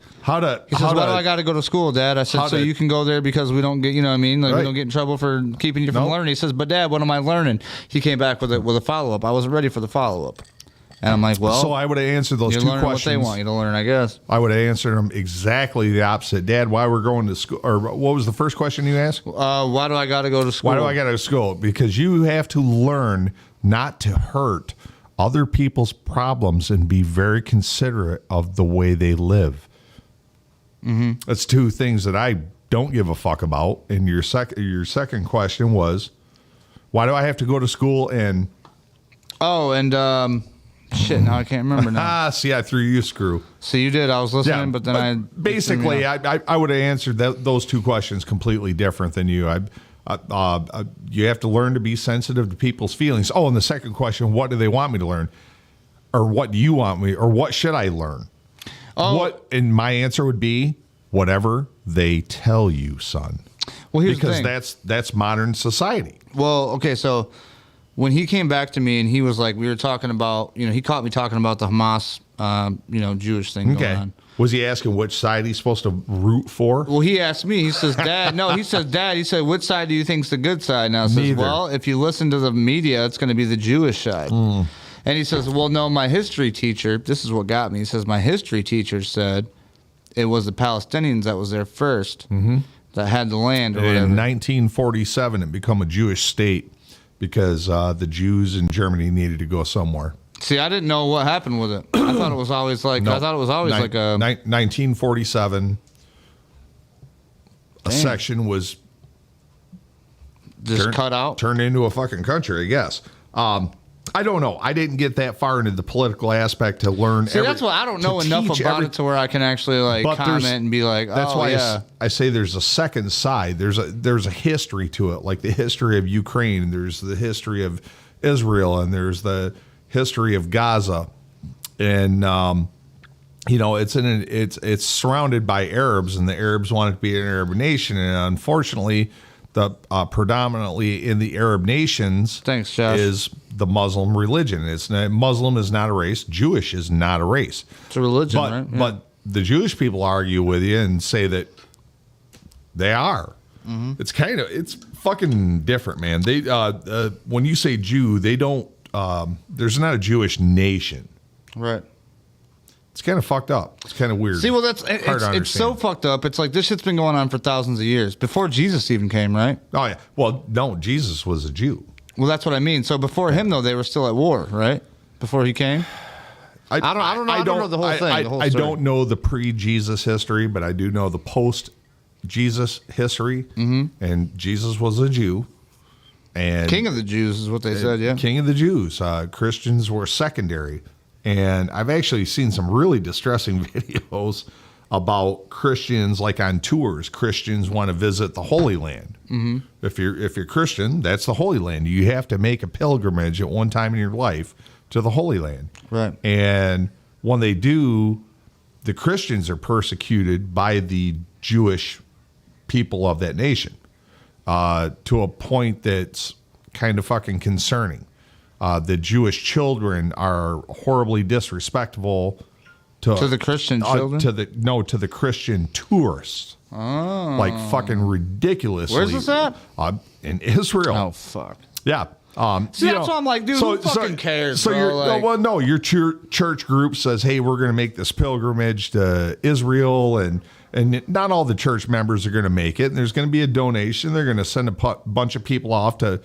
says, why do I got to go to school, Dad?" I said, so you can go there because we don't get, you know what I mean? Like, we don't get in trouble for keeping you from learning. He says, but Dad, what am I learning? He came back with a follow-up. I wasn't ready for the follow-up. And I'm like, well. So I would have answered those two questions. What they want you to learn, I guess. I would have answered them exactly the opposite. Dad, why we're going to school? Or what was the first question you asked? Why do I got to go to school? Why do I got to go to school? Because you have to learn not to hurt other people's problems and be very considerate of the way they live. Mm-hmm. That's two things that I don't give a fuck about. And your second question was, why do I have to go to school and... Oh, and... Shit, now I can't remember now. See, I threw you a screw. See, you did. I was listening, but then Basically, I would have answered those two questions completely different than you. You have to learn to be sensitive to people's feelings. Oh, and the second question, what do they want me to learn? Or what do you want me, or what should I learn? Oh. And my answer would be, whatever they tell you, son. Well, here's because the thing. that's modern society. Well, okay, so... When he came back to me and he was like, we were talking about, he caught me talking about the Hamas, Jewish thing going on. Was he asking which side he's supposed to root for? Well, he asked me, he says, Dad, he said, which side do you think's the good side? And I says, well, if you listen to the media, it's going to be the Jewish side. And he says, well, no, my history teacher, this is what got me. He says, my history teacher said it was the Palestinians that was there first that had the land or whatever. In 1947, it became a Jewish state. Because the Jews in Germany needed to go somewhere. See, I didn't know what happened with it. I thought it was always like 1947. A section was just cut out, turned into a fucking country, I guess. I don't know. I didn't get that far into the political aspect to learn. See, that's why I don't know enough about it to where I can actually comment and be like, that's why I say there's a second side. There's a history to it, like the history of Ukraine, and there's the history of Israel, and there's the history of Gaza, and it's surrounded by Arabs, and the Arabs want it to be an Arab nation, and unfortunately, the predominantly in the Arab nations is the Muslim religion. Muslim is not a race. Jewish is not a race. It's a religion, right? Yeah. But the Jewish people argue with you and say that they are. Mm-hmm. It's fucking different, man. They when you say Jew, they don't. There's not a Jewish nation, right? It's kind of fucked up. It's kind of weird. See, well, it's so fucked up. It's like this shit's been going on for thousands of years before Jesus even came, right? Oh yeah. Well, no, Jesus was a Jew. Well, that's what I mean. So before him, though, they were still at war, right? Before he came. I don't know the whole thing. I don't know the pre-Jesus history, but I do know the post-Jesus history. Mm-hmm. And Jesus was a Jew. And King of the Jews is what they said, yeah. King of the Jews. Christians were secondary. And I've actually seen some really distressing videos about Christians, like on tours. Christians want to visit the Holy Land. Mm-hmm. If you're Christian, that's the Holy Land. You have to make a pilgrimage at one time in your life to the Holy Land. Right. And when they do, the Christians are persecuted by the Jewish people of that nation to a point that's kind of fucking concerning. The Jewish children are horribly disrespectful to the Christian children? To the Christian tourists. Oh. Like fucking ridiculously. Where's this at? In Israel. Oh, fuck. Yeah. See, that's why I'm like, dude, who fucking cares, so bro? Your church group says, hey, we're going to make this pilgrimage to Israel, and not all the church members are going to make it. And there's going to be a donation. They're going to send a bunch of people off to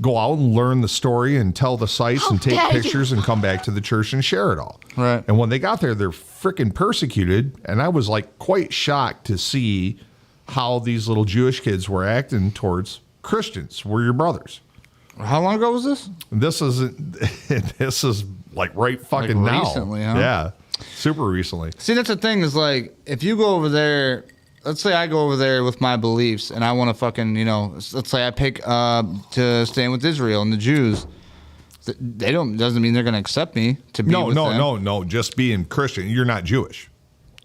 go out and learn the story and tell the sites and take pictures and come back to the church and share it all. Right. And when they got there, they're freaking persecuted. And I was like quite shocked to see how these little Jewish kids were acting towards Christians. We're your brothers. How long ago was this? This is like right fucking Like now. recently, huh? Yeah, super recently. See, that's the thing is like, if you go over there, let's say I go over there with my beliefs and I want to fucking, let's say I pick to stand with Israel and the Jews. Doesn't mean they're going to accept me to be with them. No. Just being Christian, you're not Jewish.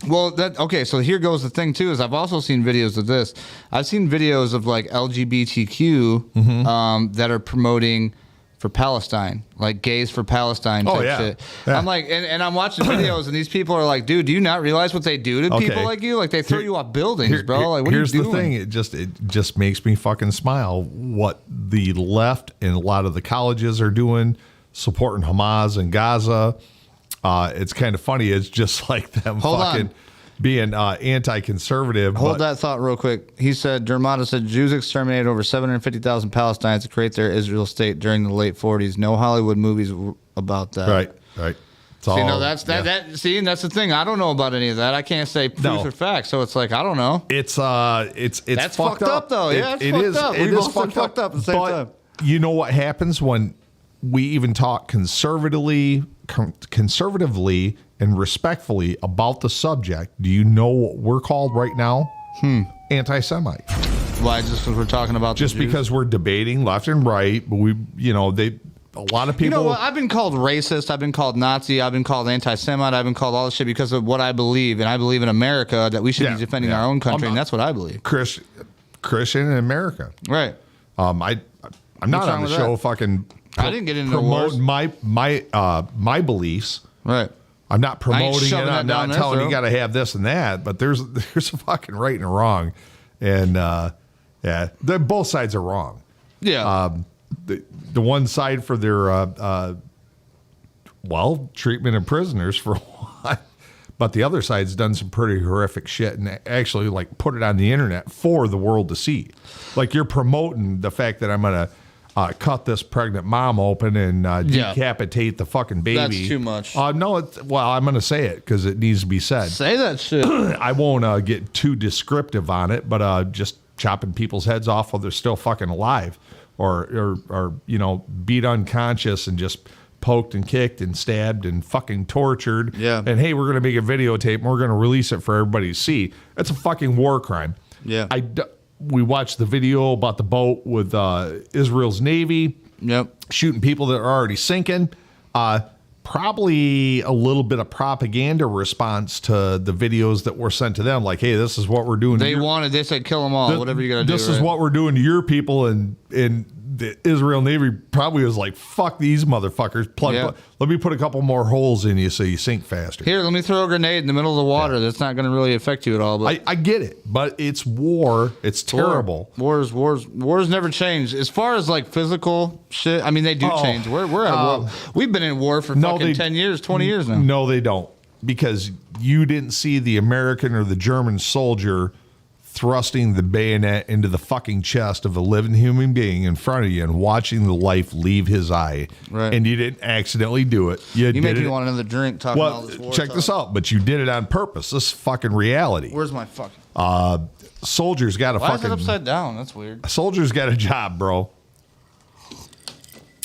Well, okay. So here goes the thing too. Is I've also seen videos of this. I've seen videos of like LGBTQ that are promoting for Palestine, like gays for Palestine type shit. Yeah. I'm like, and I'm watching videos, and these people are like, dude, do you not realize what they do to people like you? Like they throw you off buildings, bro. Like what are you doing? Here's the thing. It just makes me fucking smile. What the left and a lot of the colleges are doing, supporting Hamas and Gaza. It's kind of funny. It's just like them being anti-conservative. Hold that thought real quick. He said, Dermata said, Jews exterminated over 750,000 Palestinians to create their Israel state during the late 40s. No Hollywood movies about that. Right. See, that's the thing. I don't know about any of that. I can't say truth or fact. So it's like, I don't know. It's that's fucked up though. Yeah, it's fucked up. It is fucked up at the same time. You know what happens when we even talk conservatively and respectfully about the subject? Do you know what we're called right now? Anti-Semite. Why? Just because we're talking about just because we're debating left and right, but a lot of people. You know what? I've been called racist. I've been called Nazi. I've been called anti-Semite. I've been called all this shit because of what I believe, and I believe in America that we should be defending our own country, and that's what I believe. Christian in America, right? I'm not on the show fucking. I didn't get into promoting my beliefs. Right. I'm not promoting it. I'm not telling you got to have this and that. But there's a fucking right and a wrong, and both sides are wrong. Yeah. The one side for their treatment of prisoners for one, but the other side's done some pretty horrific shit and actually like put it on the internet for the world to see. Like you're promoting the fact that I'm gonna cut this pregnant mom open and decapitate the fucking baby. That's too much. No, I'm going to say it because it needs to be said. Say that shit. I won't get too descriptive on it, but just chopping people's heads off while they're still fucking alive, or beat unconscious and just poked and kicked and stabbed and fucking tortured. Yeah. And hey, we're going to make a videotape and we're going to release it for everybody to see. That's a fucking war crime. Yeah. We watched the video about the boat with Israel's Navy shooting people that are already sinking. Probably a little bit of propaganda response to the videos that were sent to them. Like, hey, this is what we're doing. They said kill them all, whatever you got to do. This is what we're doing to your people. And the Israel Navy probably was like, fuck these motherfuckers. Let me put a couple more holes in you so you sink faster. Here, let me throw a grenade in the middle of the water. That's not going to really affect you at all. But I get it, but it's war. It's terrible. Wars never change. As far as like physical shit, I mean, they do change. We're at war. We've been in war for fucking 10 years, 20 years now. No, they don't. Because you didn't see the American or the German soldier thrusting the bayonet into the fucking chest of a living human being in front of you and watching the life leave his eye. Right. And you didn't accidentally do it. You make me want another drink talking all this war check talk. this out. But you did it on purpose. This is fucking reality. Where's my fucking... Soldiers got a Why fucking... is it upside down? That's weird. A soldier's got a job, bro.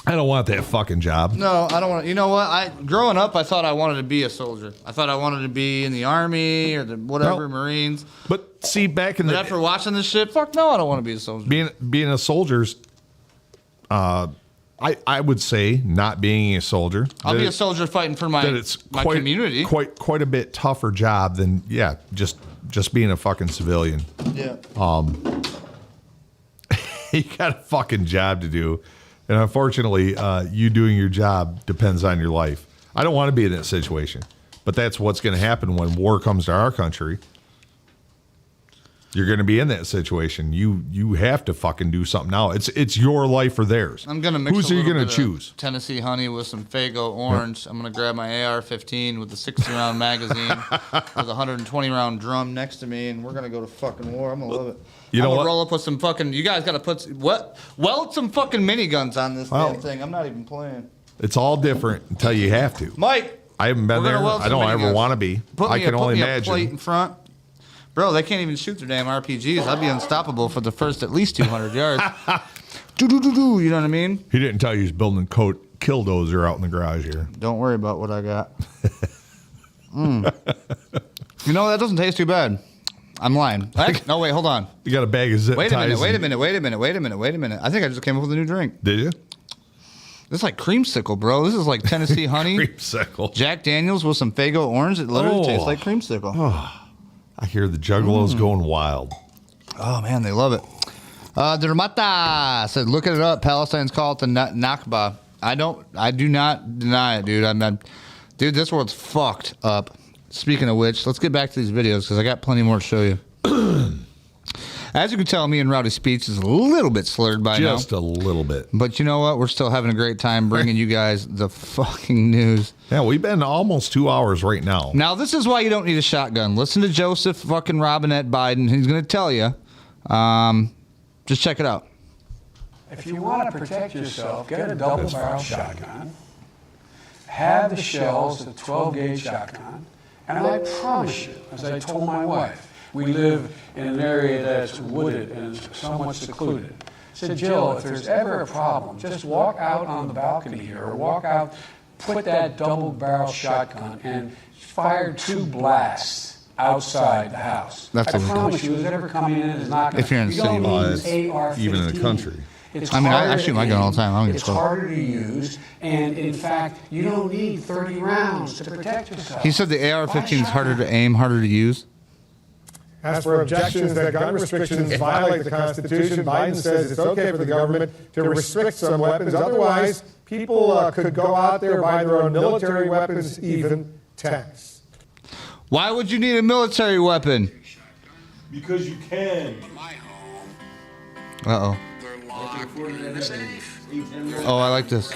I don't want that fucking job. No, I don't want to. You know what? Growing up, I thought I wanted to be a soldier. I thought I wanted to be in the Army or the whatever, Marines. But see, But after watching this shit, fuck no, I don't want to be a soldier. Being a soldier's, I would say not being a soldier. I'll be a soldier fighting for my community. Quite a bit tougher job than just being a fucking civilian. Yeah. You got a fucking job to do. And unfortunately, you doing your job depends on your life. I don't want to be in that situation, but that's what's going to happen when war comes to our country. You're going to be in that situation. You have to fucking do something now. It's your life or theirs. I'm going to mix Who's a are you little going bit to choose? of Tennessee honey with some Faygo orange. Yep. I'm going to grab my AR-15 with the 60-round magazine with a 120-round drum next to me, and we're going to go to fucking war. I'm going to love it. I'm going to roll up with some fucking... You guys got to put... Weld some fucking miniguns on this damn thing. I'm not even playing. It's all different until you have to. Mike! I haven't been there. I don't ever want to be. I can only imagine. Plate in front. Bro, they can't even shoot their damn RPGs. I'd be unstoppable for the first at least 200 yards. Do-do-do-do, you know what I mean? He didn't tell you he's building a killdozer out in the garage here. Don't worry about what I got. You know, that doesn't taste too bad. I'm lying. No, wait, hold on. You got a bag of zip ties. Wait a minute. I think I just came up with a new drink. Did you? This is like creamsicle, bro. This is like Tennessee honey. Creamsicle. Jack Daniels with some Faygo orange. It literally tastes like creamsicle. Oh, I hear the juggalos going wild. Oh, man, they love it. Dermata said, look it up. Palestinians call it the Nakba. I do not deny it, dude. Dude, this world's fucked up. Speaking of which, let's get back to these videos because I got plenty more to show you. As you can tell, me and Rowdy's speech is a little bit slurred by now. Just a little bit. But you know what? We're still having a great time bringing you guys the fucking news. Yeah, we've been almost 2 hours right now. Now, this is why you don't need a shotgun. Listen to Joseph fucking Robinette Biden. He's going to tell you. Just check it out. If you want to protect yourself, get a double-barrel shotgun. Have the shells of 12-gauge shotgun. And I promise you, as I told my wife, we live in an area that's wooded and somewhat secluded. I said, Jill, if there's ever a problem, just walk out on the balcony here or walk out, put that double-barrel shotgun and fire 2 blasts outside the house. I promise you, who's ever coming in is not going to... If you're in the city, even in the country. I shoot my gun all the time. I don't get it's harder to use, and in fact, you don't need 30 rounds to protect yourself. He said the AR-15 is harder to aim, harder to use. As for objections that gun restrictions violate the Constitution, Biden says it's okay for the government to restrict some weapons. Otherwise, people could go out there, buy their own military weapons, even tanks. Why would you need a military weapon? Because you can. Uh-oh. Oh, I like this.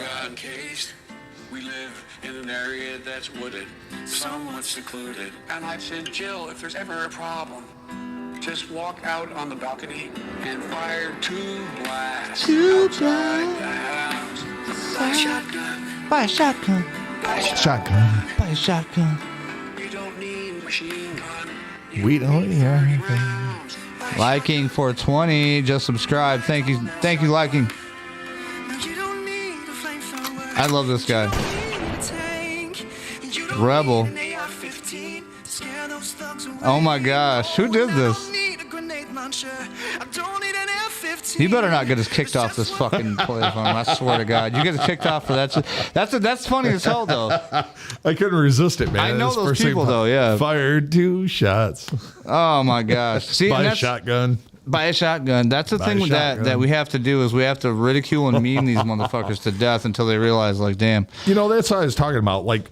We live in an area that's wooded, somewhat secluded. And I said, Jill, if there's ever a problem, just walk out on the balcony and fire 2 blasts outside the house. Buy a shotgun. Buy a shotgun. Buy a shotgun. You don't need a machine gun. We don't need anything. Liking 420, just subscribe. Thank you, Liking. I love this guy. Rebel. Oh my gosh, who did this? You better not get us kicked off this fucking platform. I swear to God, you get us kicked off for that. That's funny as hell though. I couldn't resist it, man. I know those people though. Yeah, fired 2 shots. Oh my gosh! See, buy a shotgun. Buy a shotgun. That's the thing with that we have to do is we have to ridicule and meme these motherfuckers to death until they realize, like, damn. You know, that's what I was talking about. Like,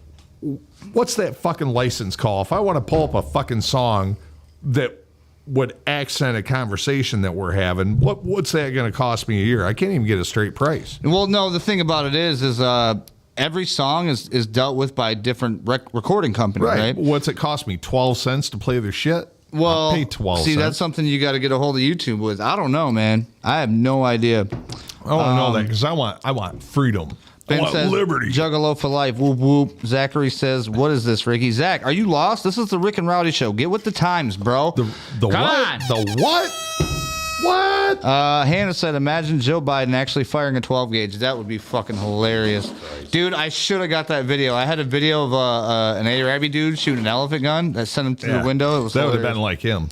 what's that fucking license call? If I want to pull up a fucking song that would accent a conversation that we're having, what's that going to cost me a year? I can't even get a straight price. Well, no, the thing about it is every song is dealt with by a different recording company, right? What's it cost me? 12 cents to play their shit? Well, I'll pay 12 see, cents. that's something you got to get a hold of YouTube with. I don't know, man. I have no idea. I want to know that because I want freedom. Ben says, liberty. Juggalo for life. Whoop, whoop. Zachary says, what is this, Ricky? Zach, are you lost? This is the Rick and Rowdy show. Get with the times, bro. The Come what? on. The what? What? Hannah said, imagine Joe Biden actually firing a 12 gauge. That would be fucking hilarious. Dude, I should have got that video. I had a video of an Arabi dude shooting an elephant gun that sent him through the window. It was that would hilarious. have been like him.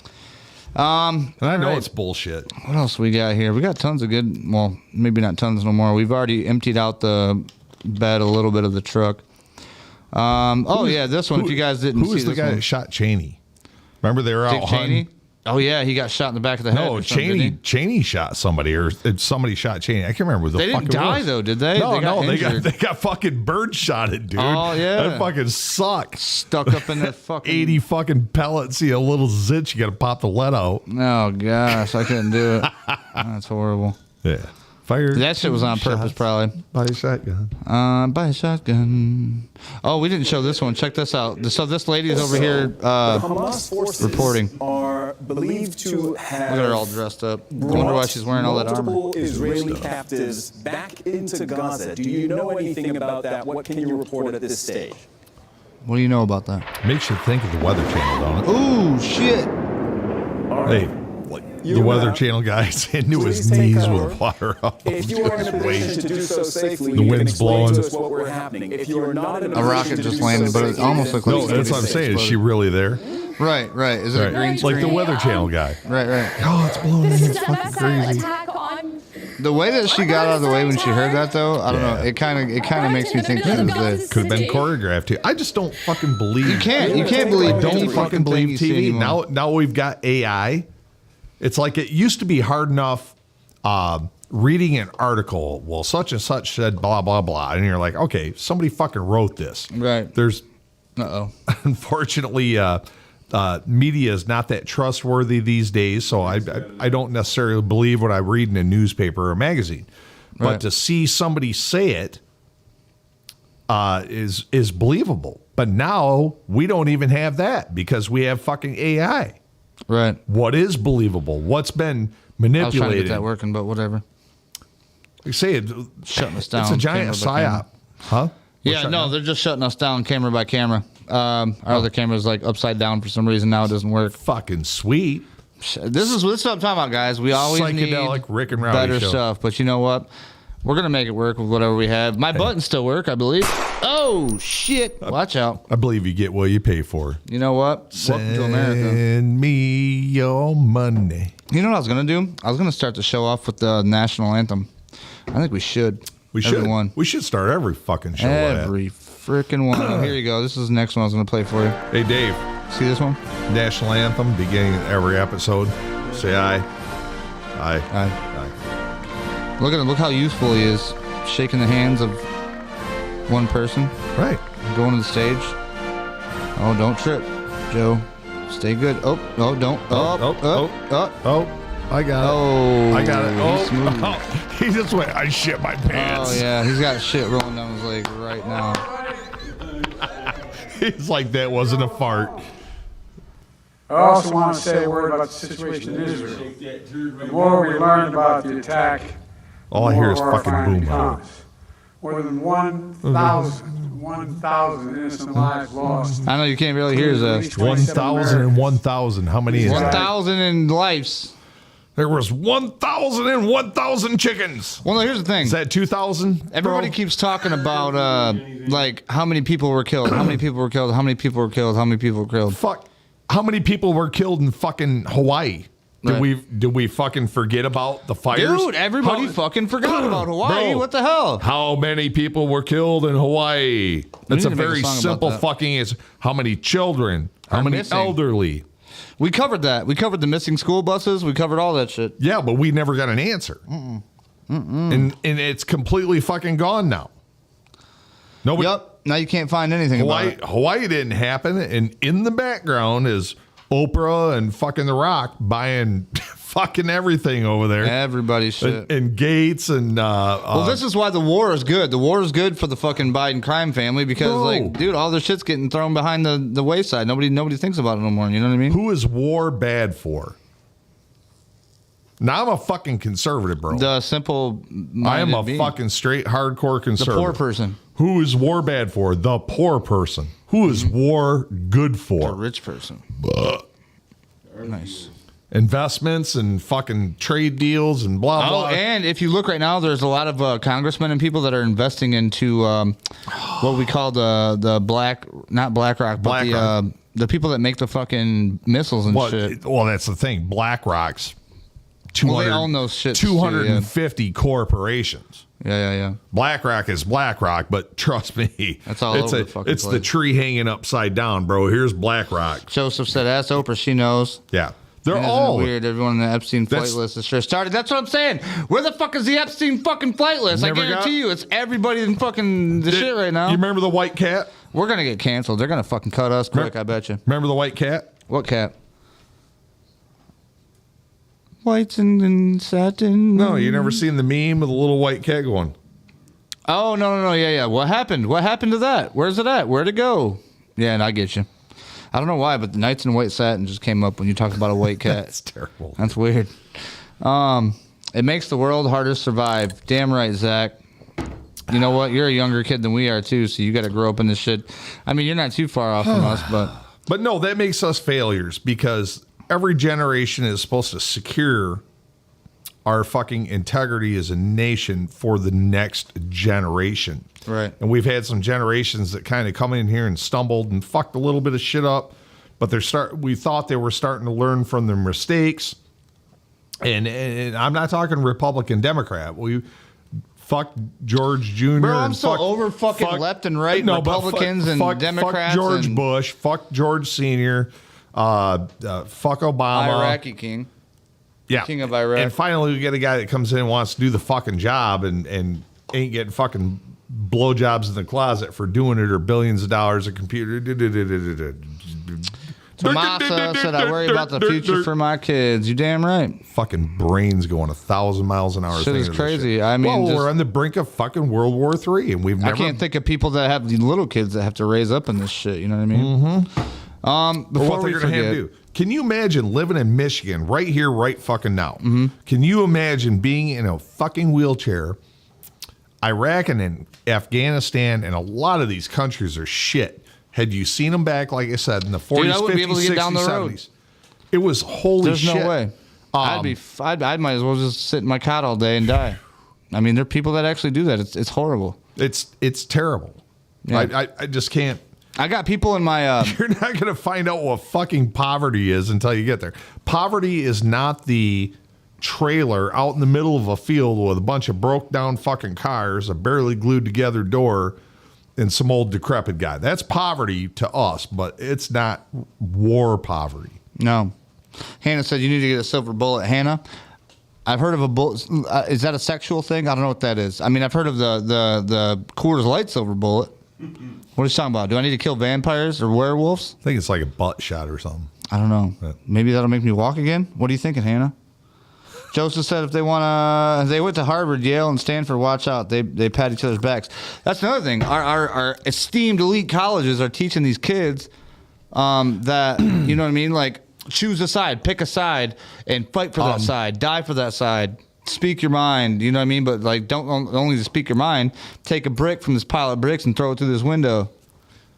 And I know it's bullshit. What else we got here? We got tons of good, well, maybe not tons no more. We've already emptied out the bed a little bit of the truck. This one, if you guys didn't see this one. Who was the guy that shot Cheney? Remember they were out hunting? Oh, yeah, he got shot in the back of the head. No, Cheney shot somebody, or somebody shot Cheney. I can't remember the fuck it was. They didn't die, though, did they? No, they got fucking bird shotted, dude. Oh, yeah. That fucking sucks. Stuck up in that fucking... 80 fucking pellets, see a little zit, you got to pop the lead out. Oh, gosh, I couldn't do it. That's horrible. Yeah. Fire. That shit was on purpose, probably. Buy a shotgun. Buy a shotgun. Oh, we didn't show this one. Check this out. So this lady is over here Hamas forces reporting. Are believed to have. Look at her all dressed up. I wonder why she's wearing all that armor. Multiple Israeli captives back into Gaza. Do you know anything about that? What can you report at this stage? What do you know about that? Makes you think of the Weather Channel, don't it? Ooh, shit. Hey, the Weather Channel guy's into his knees with water up. If you are in a position to do so safely, The you can wind's explain blowing. to us what we're happening. If you are not in a A rocket position to just do landed, so but it safely, almost then looked like No, that's what I'm saying. Is she really there? Right. Is it a green Like the screen? Weather Channel guy. Right. Oh, it's blowing in. It's fucking crazy. The way that she got out of the way when she heard that, though, I don't know. It kind of makes me think she was there. Could have been choreographed too. I just don't fucking believe. You can't believe. Don't any fucking thing believe you see TV. anymore. Now we've got AI. It's like it used to be hard enough reading an article. Well, such and such said blah blah blah, and you're like, okay, somebody fucking wrote this. Right. There's, unfortunately, media is not that trustworthy these days, so I don't necessarily believe what I read in a newspaper or magazine. But Right. to see somebody say it is believable. But now we don't even have that because we have fucking AI. Right. What is believable? What's been I was trying to manipulated? get that working, but whatever. You say it, shutting us down. it's a giant camera by camera. psyop, huh? Yeah, no, they're just shutting us down camera by camera. Our other camera's like upside down for some reason now. It doesn't work. Fucking sweet. This is what I'm talking about, guys. We always Psychedelic need Rick and Rowdy better show. stuff. But you know what? We're going to make it work with whatever we have. My buttons still work, I believe. Oh, shit. Watch out. I believe you get what you pay for. You know what? Welcome to America. Send me your money. You know what I was going to do? I was going to start the show off with the national anthem. I think we should. We should. Everyone. We should start every fucking show. Every freaking one. Oh, here you go. This is the next one I was going to play for you. Hey, Dave. See this one? National anthem, beginning of every episode. Say aye. Aye. Aye. Look at him. Look how youthful he is. Shaking the hands of one person. Right. Going to the stage. Oh, don't trip, Joe. Stay good. Oh, don't. I got it. Oh, I got it. he's smooth. He just went, I shit my pants. Oh, yeah. He's got shit rolling down his leg right now. He's like, that wasn't a fart. I also want to say a word about the situation in Israel. The more we learn about the attack, All I hear is fucking boom. More than 1,000 innocent lives lost. I know you can't really hear his 1,000 and 1,000. How many is that? 1,000 in lives. There was 1,000 and 1,000 chickens. Well, no, here's the thing. Is that 2,000? Everybody keeps talking about, like, how many people were killed, how many people were killed, how many people were killed, how many people were killed. Fuck. How many people were killed in fucking Hawaii? Right. Did we fucking forget about the fires? Dude, everybody fucking forgot about Hawaii. Bro, what the hell? How many people were killed in Hawaii? That's need a to make a very song about simple that. fucking answer. How many children? How Are many missing. elderly? We covered that. We covered the missing school buses. We covered all that shit. Yeah, but we never got an answer. And it's completely fucking gone now. Nobody. Yep. Now you can't find anything about it. Hawaii didn't happen, and in the background is Oprah and fucking The Rock buying fucking everything over there. Everybody's shit. And Gates and well, this is why the war is good. The war is good for the fucking Biden crime family because, Bro. like, dude, all their shit's getting thrown behind the wayside. Nobody thinks about it no more. You know what I mean? who is war bad for? Now I'm a fucking conservative, bro. The simple. I am a fucking straight hardcore The conservative. poor person. Who is war bad for? The poor person. Who is war good for? The rich person. Nice. Investments and fucking trade deals and blah blah. Oh, and if you look right now, there's a lot of congressmen and people that are investing into what we call the black, not BlackRock, but the people that make the fucking missiles and shit. Well, that's the thing. BlackRock's 200, Well, they own those shits too, 250 corporations. Yeah. BlackRock is BlackRock, but trust me, That's all it's over the fucking it's the place. tree hanging upside down, bro. Here's BlackRock. Joseph said, "Ask Oprah, she knows." Yeah, they're Isn't it all weird. Everyone on the Epstein flight That's- list is sure started. That's what I'm saying. Where the fuck is the Epstein fucking flight list? I Never guarantee you, it's everybody in fucking the shit right now. You remember the white cat? We're gonna get canceled. They're gonna fucking cut us quick. I bet you. Remember the white cat? What cat? Whites and satin. No, you never seen the meme of the little white cat going? Oh no. Yeah. What happened? What happened to that? Where's it at? Where'd it go? Yeah, and I get you. I don't know why, but the Knights in White Satin just came up when you talked about a white cat. That's terrible. That's weird. It makes the world harder to survive. Damn right, Zach. You know what? You're a younger kid than we are too, so you got to grow up in this shit. I mean, you're not too far off from us, but no, that makes us failures because every generation is supposed to secure our fucking integrity as a nation for the next generation. Right. And we've had some generations that kind of come in here and stumbled and fucked a little bit of shit up, but we thought they were starting to learn from their mistakes. And I'm not talking Republican, Democrat. We fuck George Jr. Bro, I'm and so over fucking left and right, Republicans and Democrats. Fuck George and Bush. Fuck George Sr. Fuck Obama. Iraqi king. Yeah. King of Iraq. And finally, we get a guy that comes in and wants to do the fucking job and ain't getting fucking blowjobs in the closet for doing it or billions of dollars of computer. Tomasa said, I worry about the future for my kids. You damn right. Fucking brains going 1,000 miles an hour. Shit is crazy. I mean, well, we're on the brink of fucking World War III, and we've never. I can't think of people that have the little kids that have to raise up in this shit. You know what I mean? Mm-hmm. Before what we they're gonna have forget, to do. Can you imagine living in Michigan right here, right fucking now? Mm-hmm. Can you imagine being in a fucking wheelchair? Iraq and Afghanistan and a lot of these countries are shit. Had you seen them back, like I said, in the 40s, dude, I wouldn't 50s, be able to 60s, get down the road. 70s? It was holy There's shit. no way. I might as well just sit in my cot all day and die. I mean, there are people that actually do that. It's horrible. It's terrible. Yeah. I just can't. I got people in my. You're not going to find out what fucking poverty is until you get there. Poverty is not the trailer out in the middle of a field with a bunch of broke down fucking cars, a barely glued together door, and some old decrepit guy. That's poverty to us, but it's not war poverty. No. Hannah said you need to get a silver bullet. Hannah, I've heard of a bullet. Is that a sexual thing? I don't know what that is. I mean, I've heard of the Coors Light silver bullet. What are you talking about? Do I need to kill vampires or werewolves? I think it's like a butt shot or something. I don't know. Maybe that'll make me walk again. What are you thinking, Hannah? Joseph said if they went to Harvard, Yale, and Stanford, watch out. They pat each other's backs. That's another thing. Our esteemed elite colleges are teaching these kids that, you know what I mean? Like, choose a side, pick a side, and fight for that side, die for that side. Speak your mind, you know what I mean? But like, don't only to speak your mind. Take a brick from this pile of bricks and throw it through this window.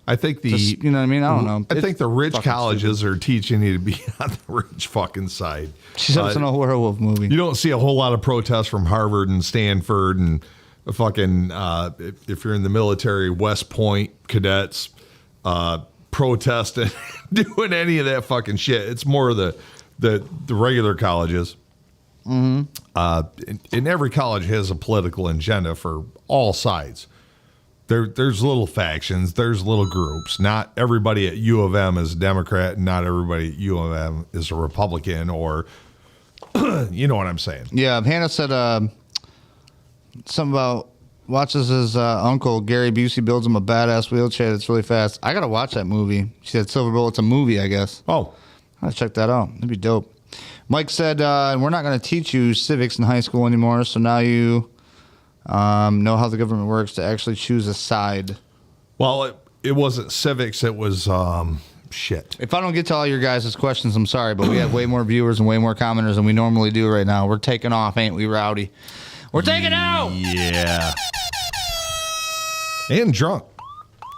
I think you know what I mean? I don't know. I think the rich colleges are teaching you to be on the rich fucking side. She said it's an old werewolf movie. You don't see a whole lot of protests from Harvard and Stanford and fucking if you're in the military, West Point cadets protesting, doing any of that fucking shit. It's more of the regular colleges. Mm-hmm. And every college has a political agenda for all sides. There's little factions, there's little groups. Not everybody at U of M is a Democrat, and not everybody at U of M is a Republican, or you know what I'm saying. Yeah, Hannah said something about watches his uncle Gary Busey builds him a badass wheelchair that's really fast. I gotta watch that movie. She said Silver Bullet's a movie, I guess. Oh, I'll check that out. That'd be dope. Mike said we're not going to teach you civics in high school anymore, so now you know how the government works to actually choose a side. Well, it wasn't civics. It was shit. If I don't get to all your guys' questions, I'm sorry, but we have way more viewers and way more commenters than we normally do right now. We're taking off, ain't we, Rowdy? We're taking out! Yeah. And drunk.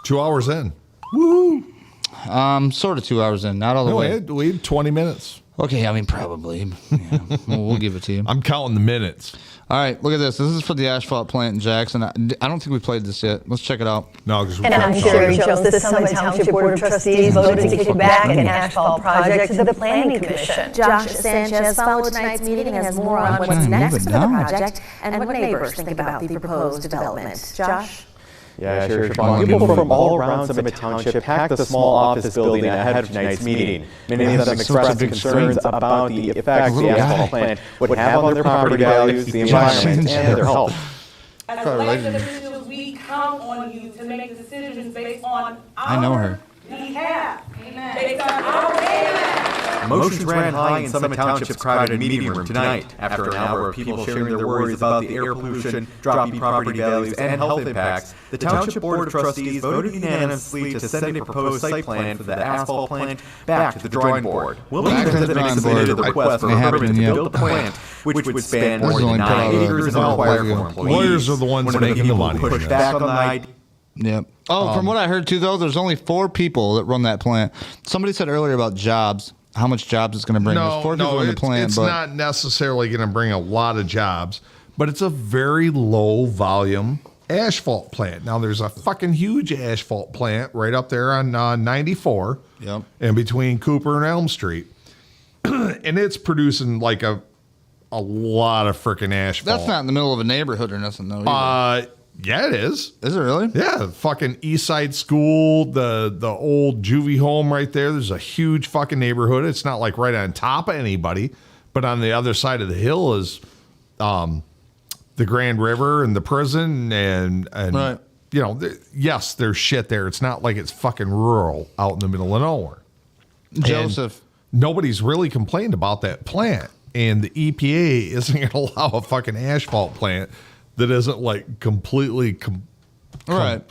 2 hours in. Woo! Sort of 2 hours in, not all the way. We had 20 minutes. Okay, I mean, probably. Yeah. We'll give it to you. I'm counting the minutes. All right, look at this. This is for the asphalt plant in Jackson. I don't think we played this yet. Let's check it out. No, because And I'm sure you chose this Summit Township Board of Trustees voted to kick back an asphalt project to the Planning Commission. Josh Sanchez followed tonight's meeting and has more on what's next for the project and what neighbors think about the proposed development. Josh? Yeah, sure. People from all around Summit Township packed the small office building ahead of tonight's meeting. Many of them expressed concerns about the effects the asphalt plant would have on their property values, the environment, and their health. As elected officials, we count on you to make decisions based on I know her. behalf. Amen. Based on our behalf. Motions ran high in Summit Township's crowded meeting room tonight after an hour of people sharing their worries about the air pollution, dropping property values, and health impacts. The Township Board of Trustees voted unanimously to send a proposed site plan for the asphalt plant back to the drawing board. Wilmington submitted the request for a permit to build a plant, which would span more than 9 acres and require more employees. Lawyers are the ones making the money. Push back on the idea. Yep. Oh, from what I heard too, though, there's only 4 people that run that plant. Somebody said earlier about jobs. how much jobs it's going to bring. There's 4 people in the plant, it's but not necessarily going to bring a lot of jobs, but it's a very low volume asphalt plant. Now, there's a fucking huge asphalt plant right up there on 94 in between Cooper and Elm Street. And it's producing like a lot of freaking asphalt. That's not in the middle of a neighborhood or nothing, though. Either. Yeah, it is. Is it really? Yeah, fucking East Side School, the old juvie home right there. There's a huge fucking neighborhood. It's not like right on top of anybody, but on the other side of the hill is the Grand River and the prison and right. You know, yes, there's shit there. It's not like it's fucking rural out in the middle of nowhere. Joseph. And nobody's really complained about that plant, and the EPA isn't going to allow a fucking asphalt plant that isn't like completely compliant.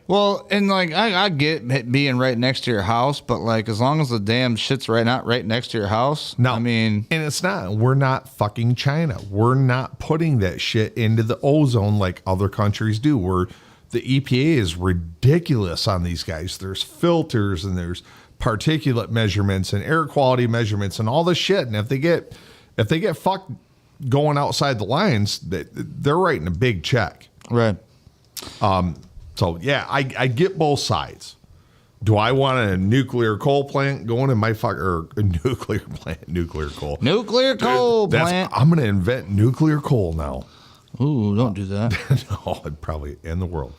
Well, and like I get it being right next to your house, but like as long as the damn shit's not right next to your house, no, I mean, and it's not. We're not fucking China. We're not putting that shit into the ozone like other countries do. The EPA is ridiculous on these guys. There's filters and there's particulate measurements and air quality measurements and all this shit. And if they get fucked going outside the lines, they're writing a big check. Right. So yeah, I get both sides. Do I want a nuclear coal plant going in my or a nuclear plant? Nuclear coal. Nuclear coal plant. I'm going to invent nuclear coal now. Ooh, don't do that. No, I'd probably end the world.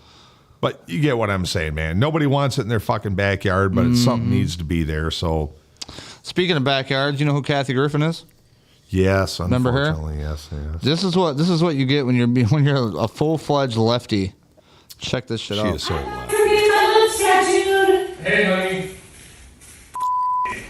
But you get what I'm saying, man. Nobody wants it in their fucking backyard, but it's something needs to be there. So, speaking of backyards, you know who Kathy Griffin is? Yes, remember her? Yes. This is what you get when you're a full-fledged lefty. Check this shit out. She is so loud. Hey, honey.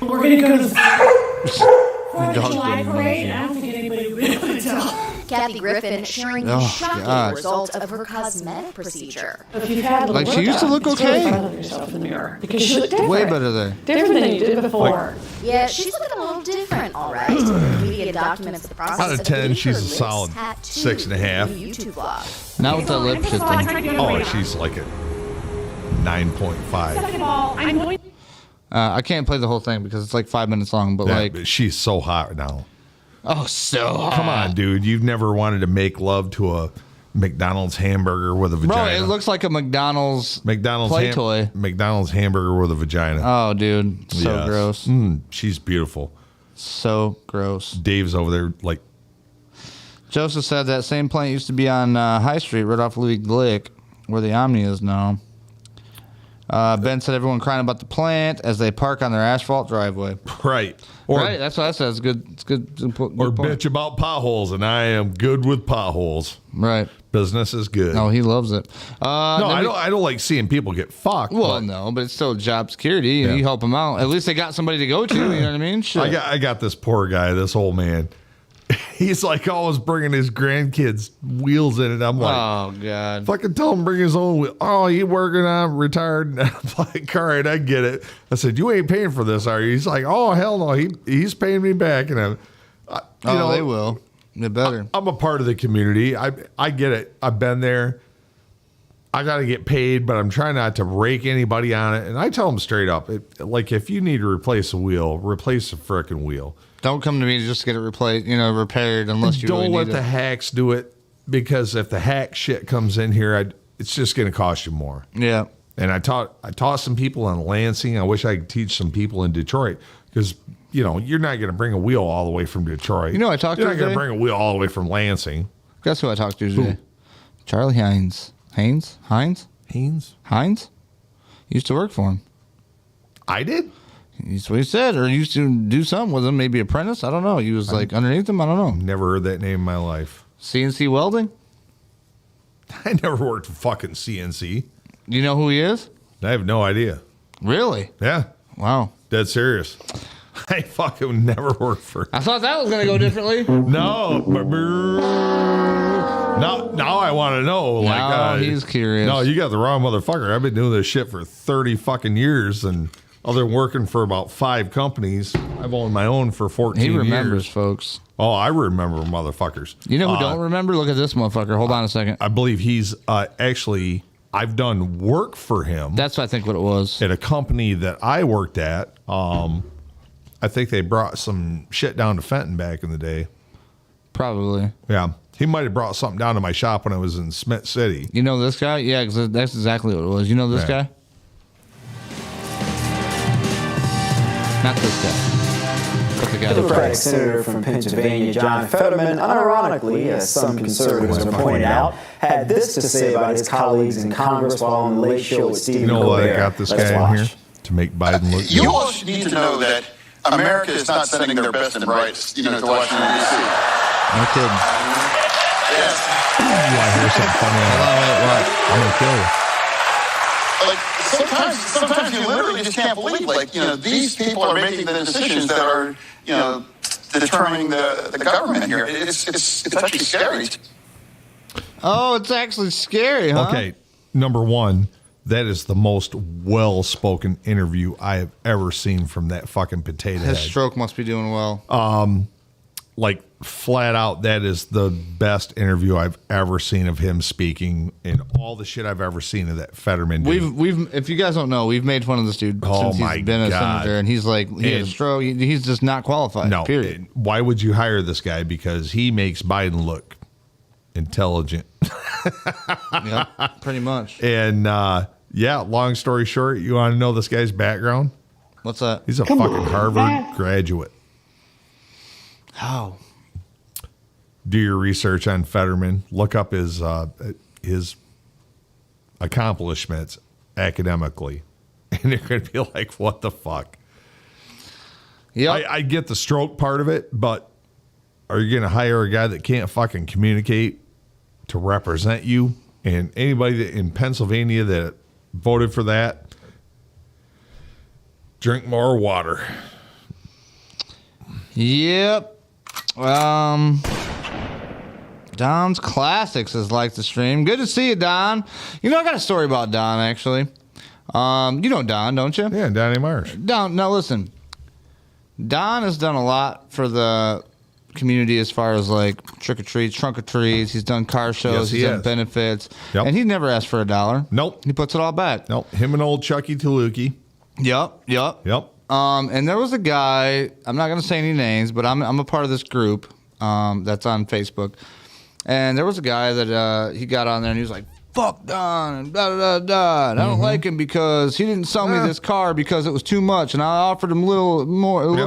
We're gonna go to the 4th Dog of July didn't parade. mention. I don't think anybody will be able to tell. Kathy Griffin sharing the Oh, shocking God. result of her cosmetic procedure. If you've had a little Like, she used to workout, look it's really okay. fun of yourself in the mirror because you look different. Way better there. Different than you did before. Yeah, she's looking a little different, all right. Media documents the process Out of 10, getting she's her a lips solid tattooed 6.5. in a YouTube vlog. Not with that lip shit thing. Oh, she's like a 9.5. Second of all, I'm going. I can't play the whole thing because it's like 5 minutes long, but But she's so hot now. oh, so hot. Come on, dude. You've never wanted to make love to a McDonald's hamburger with a vagina. Bro, it looks like a McDonald's play toy. McDonald's hamburger with a vagina. Oh, dude. So Yes. gross. She's beautiful. So gross. Dave's over there like... Joseph said that same plant used to be on High Street right off Louis Glick, where the Omni is now. Ben said everyone crying about the plant as they park on their asphalt driveway. Right. Right, that's what I said. It's good. It's good. Good Or point. bitch about potholes, and I am good with potholes. Right. Business is good. No, he loves it. No, I don't like seeing people get fucked. Well, no, but it's still job security. Yeah. You help them out. At least they got somebody to go to. You know what I mean? Shit. I got this poor guy, this old man. He's like always bringing his grandkids' wheels in it. I'm like, oh god, fucking tell him bring his own wheel. Oh, he working on retired. And I'm like, all right, I get it. I said, you ain't paying for this, are you? He's like, oh hell no, he's paying me back. And they will. They better. I'm a part of the community. I get it. I've been there. I got to get paid, but I'm trying not to rake anybody on it. And I tell them straight up, like if you need to replace a wheel, replace the frickin' wheel. Don't come to me to just get it replaced, repaired unless you don't really let need the hacks do it, because if the hack shit comes in here, it's just going to cost you more. Yeah. And I taught some people in Lansing. I wish I could teach some people in Detroit, because you're not going to bring a wheel all the way from Detroit. I talked to You're not going today? to bring a wheel all the way from Lansing. Guess who I talked to today? Charlie Hines. Hines? Used to work for him. I did? That's what he said. Or used to do something with him, maybe apprentice. I don't know. He was like underneath him. I don't know. Never heard that name in my life. CNC welding? I never worked for fucking CNC. You know who he is? I have no idea. Really? Yeah. Wow. Dead serious. I fucking never worked for. I thought that was going to go differently. No. Now I want to know. Now he's curious. No, you got the wrong motherfucker. I've been doing this shit for 30 fucking years, and other than working for about 5 companies, I've owned my own for 14 years. He remembers, folks. Oh, I remember motherfuckers. You know who don't remember? Look at this motherfucker. Hold on a second. I believe he's actually, I've done work for him. That's, I think, what it was. At a company that I worked at. I I think they brought some shit down to Fenton back in the day. Probably. Yeah. He might have brought something down to my shop when I was in Smith City. You know this guy? Yeah, because that's exactly what it was. You know this guy? Not this guy. But the guy. Democratic Senator from Pennsylvania, John Fetterman, unironically, as some conservatives have pointed out, had this to say about his colleagues in Congress while on the Late Show with Stephen Colbert. You know what? I got this guy in here to make Biden look You good. all need to know that America is not sending their best and brightest, to Washington, D.C. No kidding. Yes. Yeah, I hear something funny. I'm going to kill you. Like, sometimes you literally just can't believe, these people are making the decisions that are, determining the government here. It's actually scary. Oh, it's actually scary, huh? Okay, number one, that is the most well-spoken interview I have ever seen from that fucking potato head. His stroke must be doing well. Like, flat out, that is the best interview I've ever seen of him speaking in all the shit I've ever seen of that Fetterman dude. We've if you guys don't know, we've made fun of this dude since he's been a senator, and he's like, he had a stroke. He's just not qualified. No, period. Why would you hire this guy? Because he makes Biden look intelligent. Yep, pretty much. And long story short, you want to know this guy's background? What's that? He's a fucking Harvard graduate. How? Do your research on Fetterman. Look up his accomplishments academically, and you're going to be like, "What the fuck?" Yeah, I get the stroke part of it, but are you going to hire a guy that can't fucking communicate to represent you? And anybody in Pennsylvania that voted for that, drink more water. Yep. Don's Classics is like the stream. Good to see you, Don. I got a story about Don, actually. You know Don, don't you? Yeah, Donnie Marsh. Don, now listen. Don has done a lot for the community as far as like trick or treats, trunk or treats. He's done car shows. Yes, he he's done has. benefits. Yep. And he never asked for $1. Nope. He puts it all back. Nope. Him and old Chucky Taluki. Yep. And there was a guy, I'm not going to say any names, but I'm a part of this group that's on Facebook. And there was a guy that he got on there and he was like, fuck Don, and da da da da. And I don't like him because he didn't sell me this car because it was too much. And I offered him a little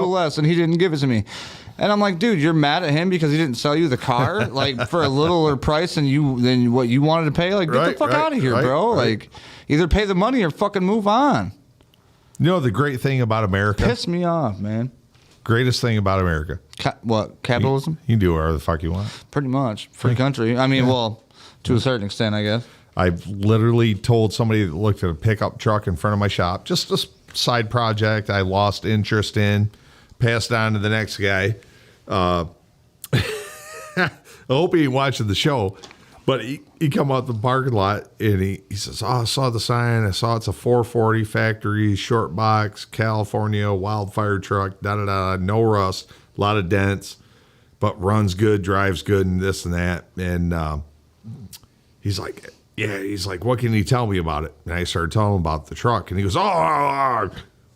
less, and he didn't give it to me. And I'm like, dude, you're mad at him because he didn't sell you the car like for a littler price than what you wanted to pay? Like, get the fuck out of here, bro. Like, either pay the money or fucking move on. You know the great thing about America? Piss me off, man. Greatest thing about America. What? Capitalism? You can do whatever the fuck you want. Pretty much. Free country. I mean, well, to a certain extent, I guess. I've literally told somebody that looked at a pickup truck in front of my shop, just a side project I lost interest in, passed on to the next guy. I hope he ain't watching the show, but he come out the parking lot and he says, I saw the sign. I saw it's a 440 factory, short box, California, wildfire truck, da-da-da, no rust, a lot of dents, but runs good, drives good, and this and that. And he's like, what can you tell me about it? And I started telling him about the truck, and he goes, well,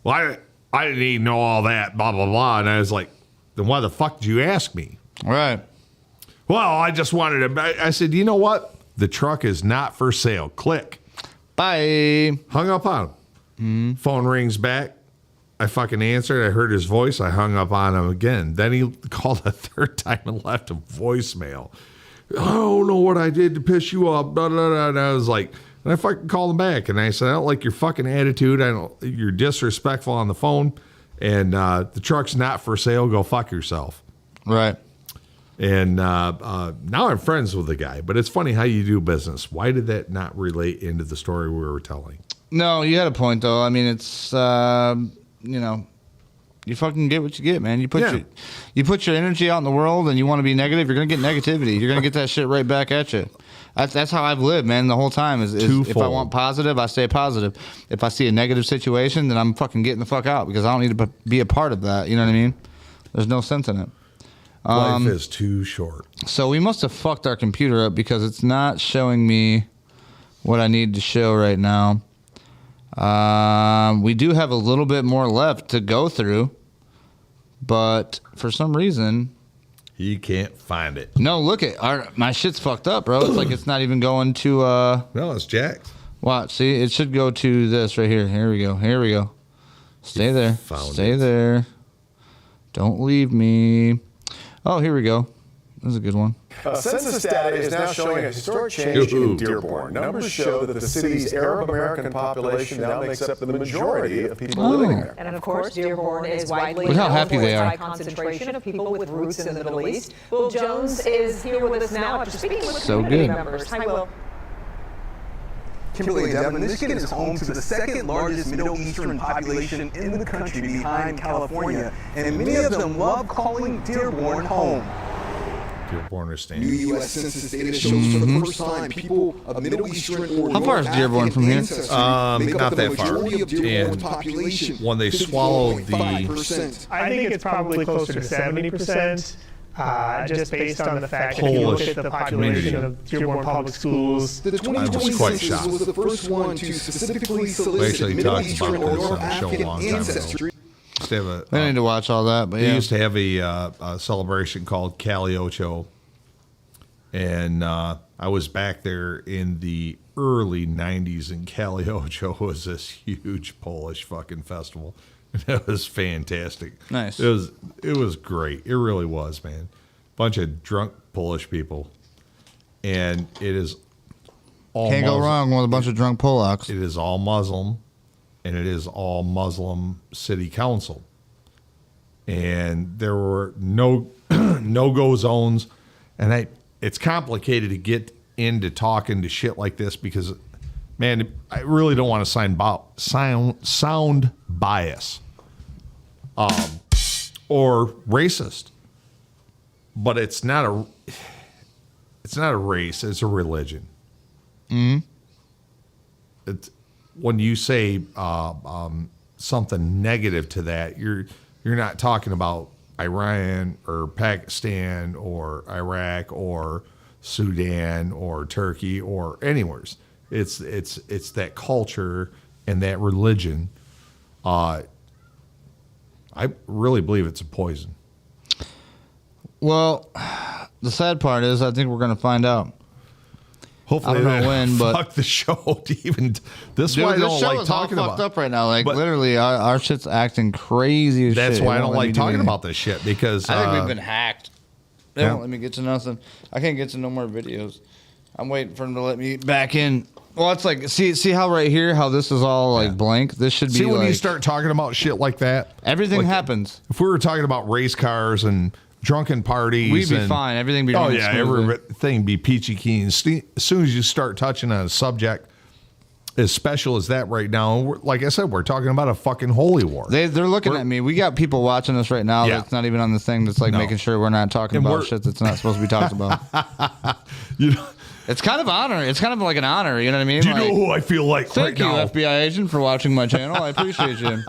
I didn't even know all that, blah, blah, blah. And I was like, then why the fuck did you ask me? Right. Well, I just wanted to. I said, you know what? The truck is not for sale. Click. Bye. Hung up on him. Phone rings back. I fucking answered. I heard his voice. I hung up on him again. Then he called a third time and left a voicemail. I don't know what I did to piss you off. Blah, blah, blah. And I was like, and I fucking called him back. And I said, I don't like your fucking attitude. You're disrespectful on the phone. And the truck's not for sale. Go fuck yourself. Right. And now I'm friends with the guy. But it's funny how you do business. Why did that not relate into the story we were telling? No, you had a point, though. I mean, it's, you fucking get what you get, man. You put your energy out in the world and you want to be negative, you're going to get negativity. You're going to get that shit right back at you. That's how I've lived, man, the whole time. Is if I want positive, I stay positive. If I see a negative situation, then I'm fucking getting the fuck out because I don't need to be a part of that. You know what I mean? There's no sense in it. Life is too short. So we must have fucked our computer up because it's not showing me what I need to show right now. We do have a little bit more left to go through. but for some reason, you can't find it. No, look at my shit's fucked up, bro. It's like it's not even going to. No, it's jacked. Watch, see, it should go to this right here. Here we go. Here we go. Stay there. Stay there. Don't leave me. Oh, here we go. This is a good one. Census data is now showing a historic change in Dearborn. Numbers show that the city's Arab American population now makes up the majority of people living there. And of course, Dearborn is widely Look how known happy for they its are. high concentration of people with roots in the Middle East. Will Jones is here with us now after speaking with So community good. members. Hi, Will. Kimberly and Devin, Michigan is home to the second largest Middle Eastern population in the country behind California, and many of them love calling Dearborn home. Dearborn stand. New U.S. Census data shows for the first time people of Middle Eastern or How far is Dearborn from here? make up Not the that far. majority of Dearborn's And population. when they swallowed the 54.5%. I think it's probably closer to 70%, just based on the fact that if you look at the population of Dearborn Public Schools. The 2020 census was the first one to specifically solicit Middle Eastern or North African ancestry. I need to watch all that, but They yeah. used to have a celebration called Cali Ocho, and I was back there in the early 90s, and Cali Ocho was this huge Polish fucking festival. It was fantastic. Nice. It was great. It really was, man. Bunch of drunk Polish people, and it is all Can't go Muslim. wrong with a bunch of drunk Polacks. It is all Muslim, and it is all Muslim city council. And there were no-go zones, and it's complicated to get into talking to shit like this because, man, I really don't want to sound bias or racist, but it's not a race; it's a religion. It's when you say something negative to that, you're not talking about Iran or Pakistan or Iraq or Sudan or Turkey or anywhere. It's that culture and that religion. I really believe it's a poison. Well, the sad part is I think we're going to find out. Hopefully, I don't know when, but fuck the show to even. This is dude, why I this don't show like is all talking fucked about. up right now. Like But- literally, our shit's acting crazy as That's shit. why I It don't won't let me like do talking anything. about this shit because I think we've been hacked. They yeah. won't let me get to nothing. I can't get to no more videos. I'm waiting for them to let me back in. Well, it's like see how right here how this is all like blank. This should be See when like you start talking about shit like that, everything like, happens. If we were talking about race cars and drunken parties, We'd be and- fine. Everything be oh running yeah, smoothly. everything be peachy keen. As soon as you start touching on a subject as special as that right now, like I said, we're talking about a fucking holy war. They're looking at me. We got people watching us right now. Yeah. That's not even on the thing. That's like No. making sure we're not talking And about we're- shit that's not supposed to be talked about. It's kind of honor. It's kind of like an honor. You know what I mean? Do you Like, know who I feel like thank right you, now? FBI agent, for watching my channel. I appreciate you.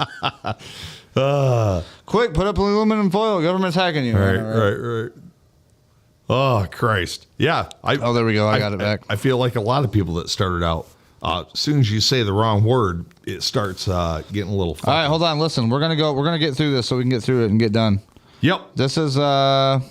Quick, put up aluminum foil. Government's hacking you. Right. Oh Christ! Yeah. Oh, there we go. I got it back. I feel like a lot of people that started out. As soon as you say the wrong word, it starts getting a little. All right, hold on. Listen, we're gonna get through this so we can get through it and get done. Yep. This is Or oh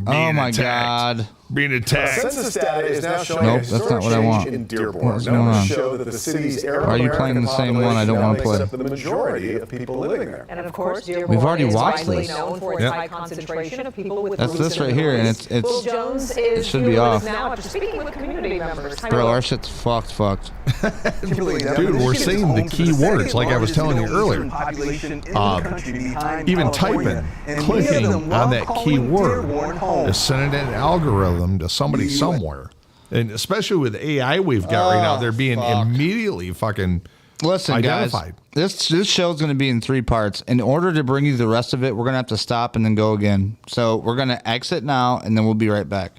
being my attacked. God. Being attacked. Census data is now showing Nope, a that's historic not what I change want. in Dearborn. What's going Numbers on? show that the city's Arab Why are you American playing the same one I don't population wanna now play? makes up the majority of people living there. And of course, Dearborn We've already is watched widely this. known for its Yep. high concentration of people with That's roots this in the right here, Middle and East. it's Will Jones it is should here be with off. us now after speaking with community members. Hi, Bro, Will. our shit's fucked. Kimberly and Devin, Dude, we're Michigan is saying home the to key second words like I was largest telling you Middle earlier. Eastern population in the country behind Even California, typing, and many of clicking them on love that key calling word Dearborn home. is sending an algorithm to somebody somewhere. And especially with AI we've got right now, they're being immediately fucking Listen, identified. guys, this show's going to be in 3 parts. In order to bring you the rest of it, we're going to have to stop and then go again. So we're going to exit now, and then we'll be right back.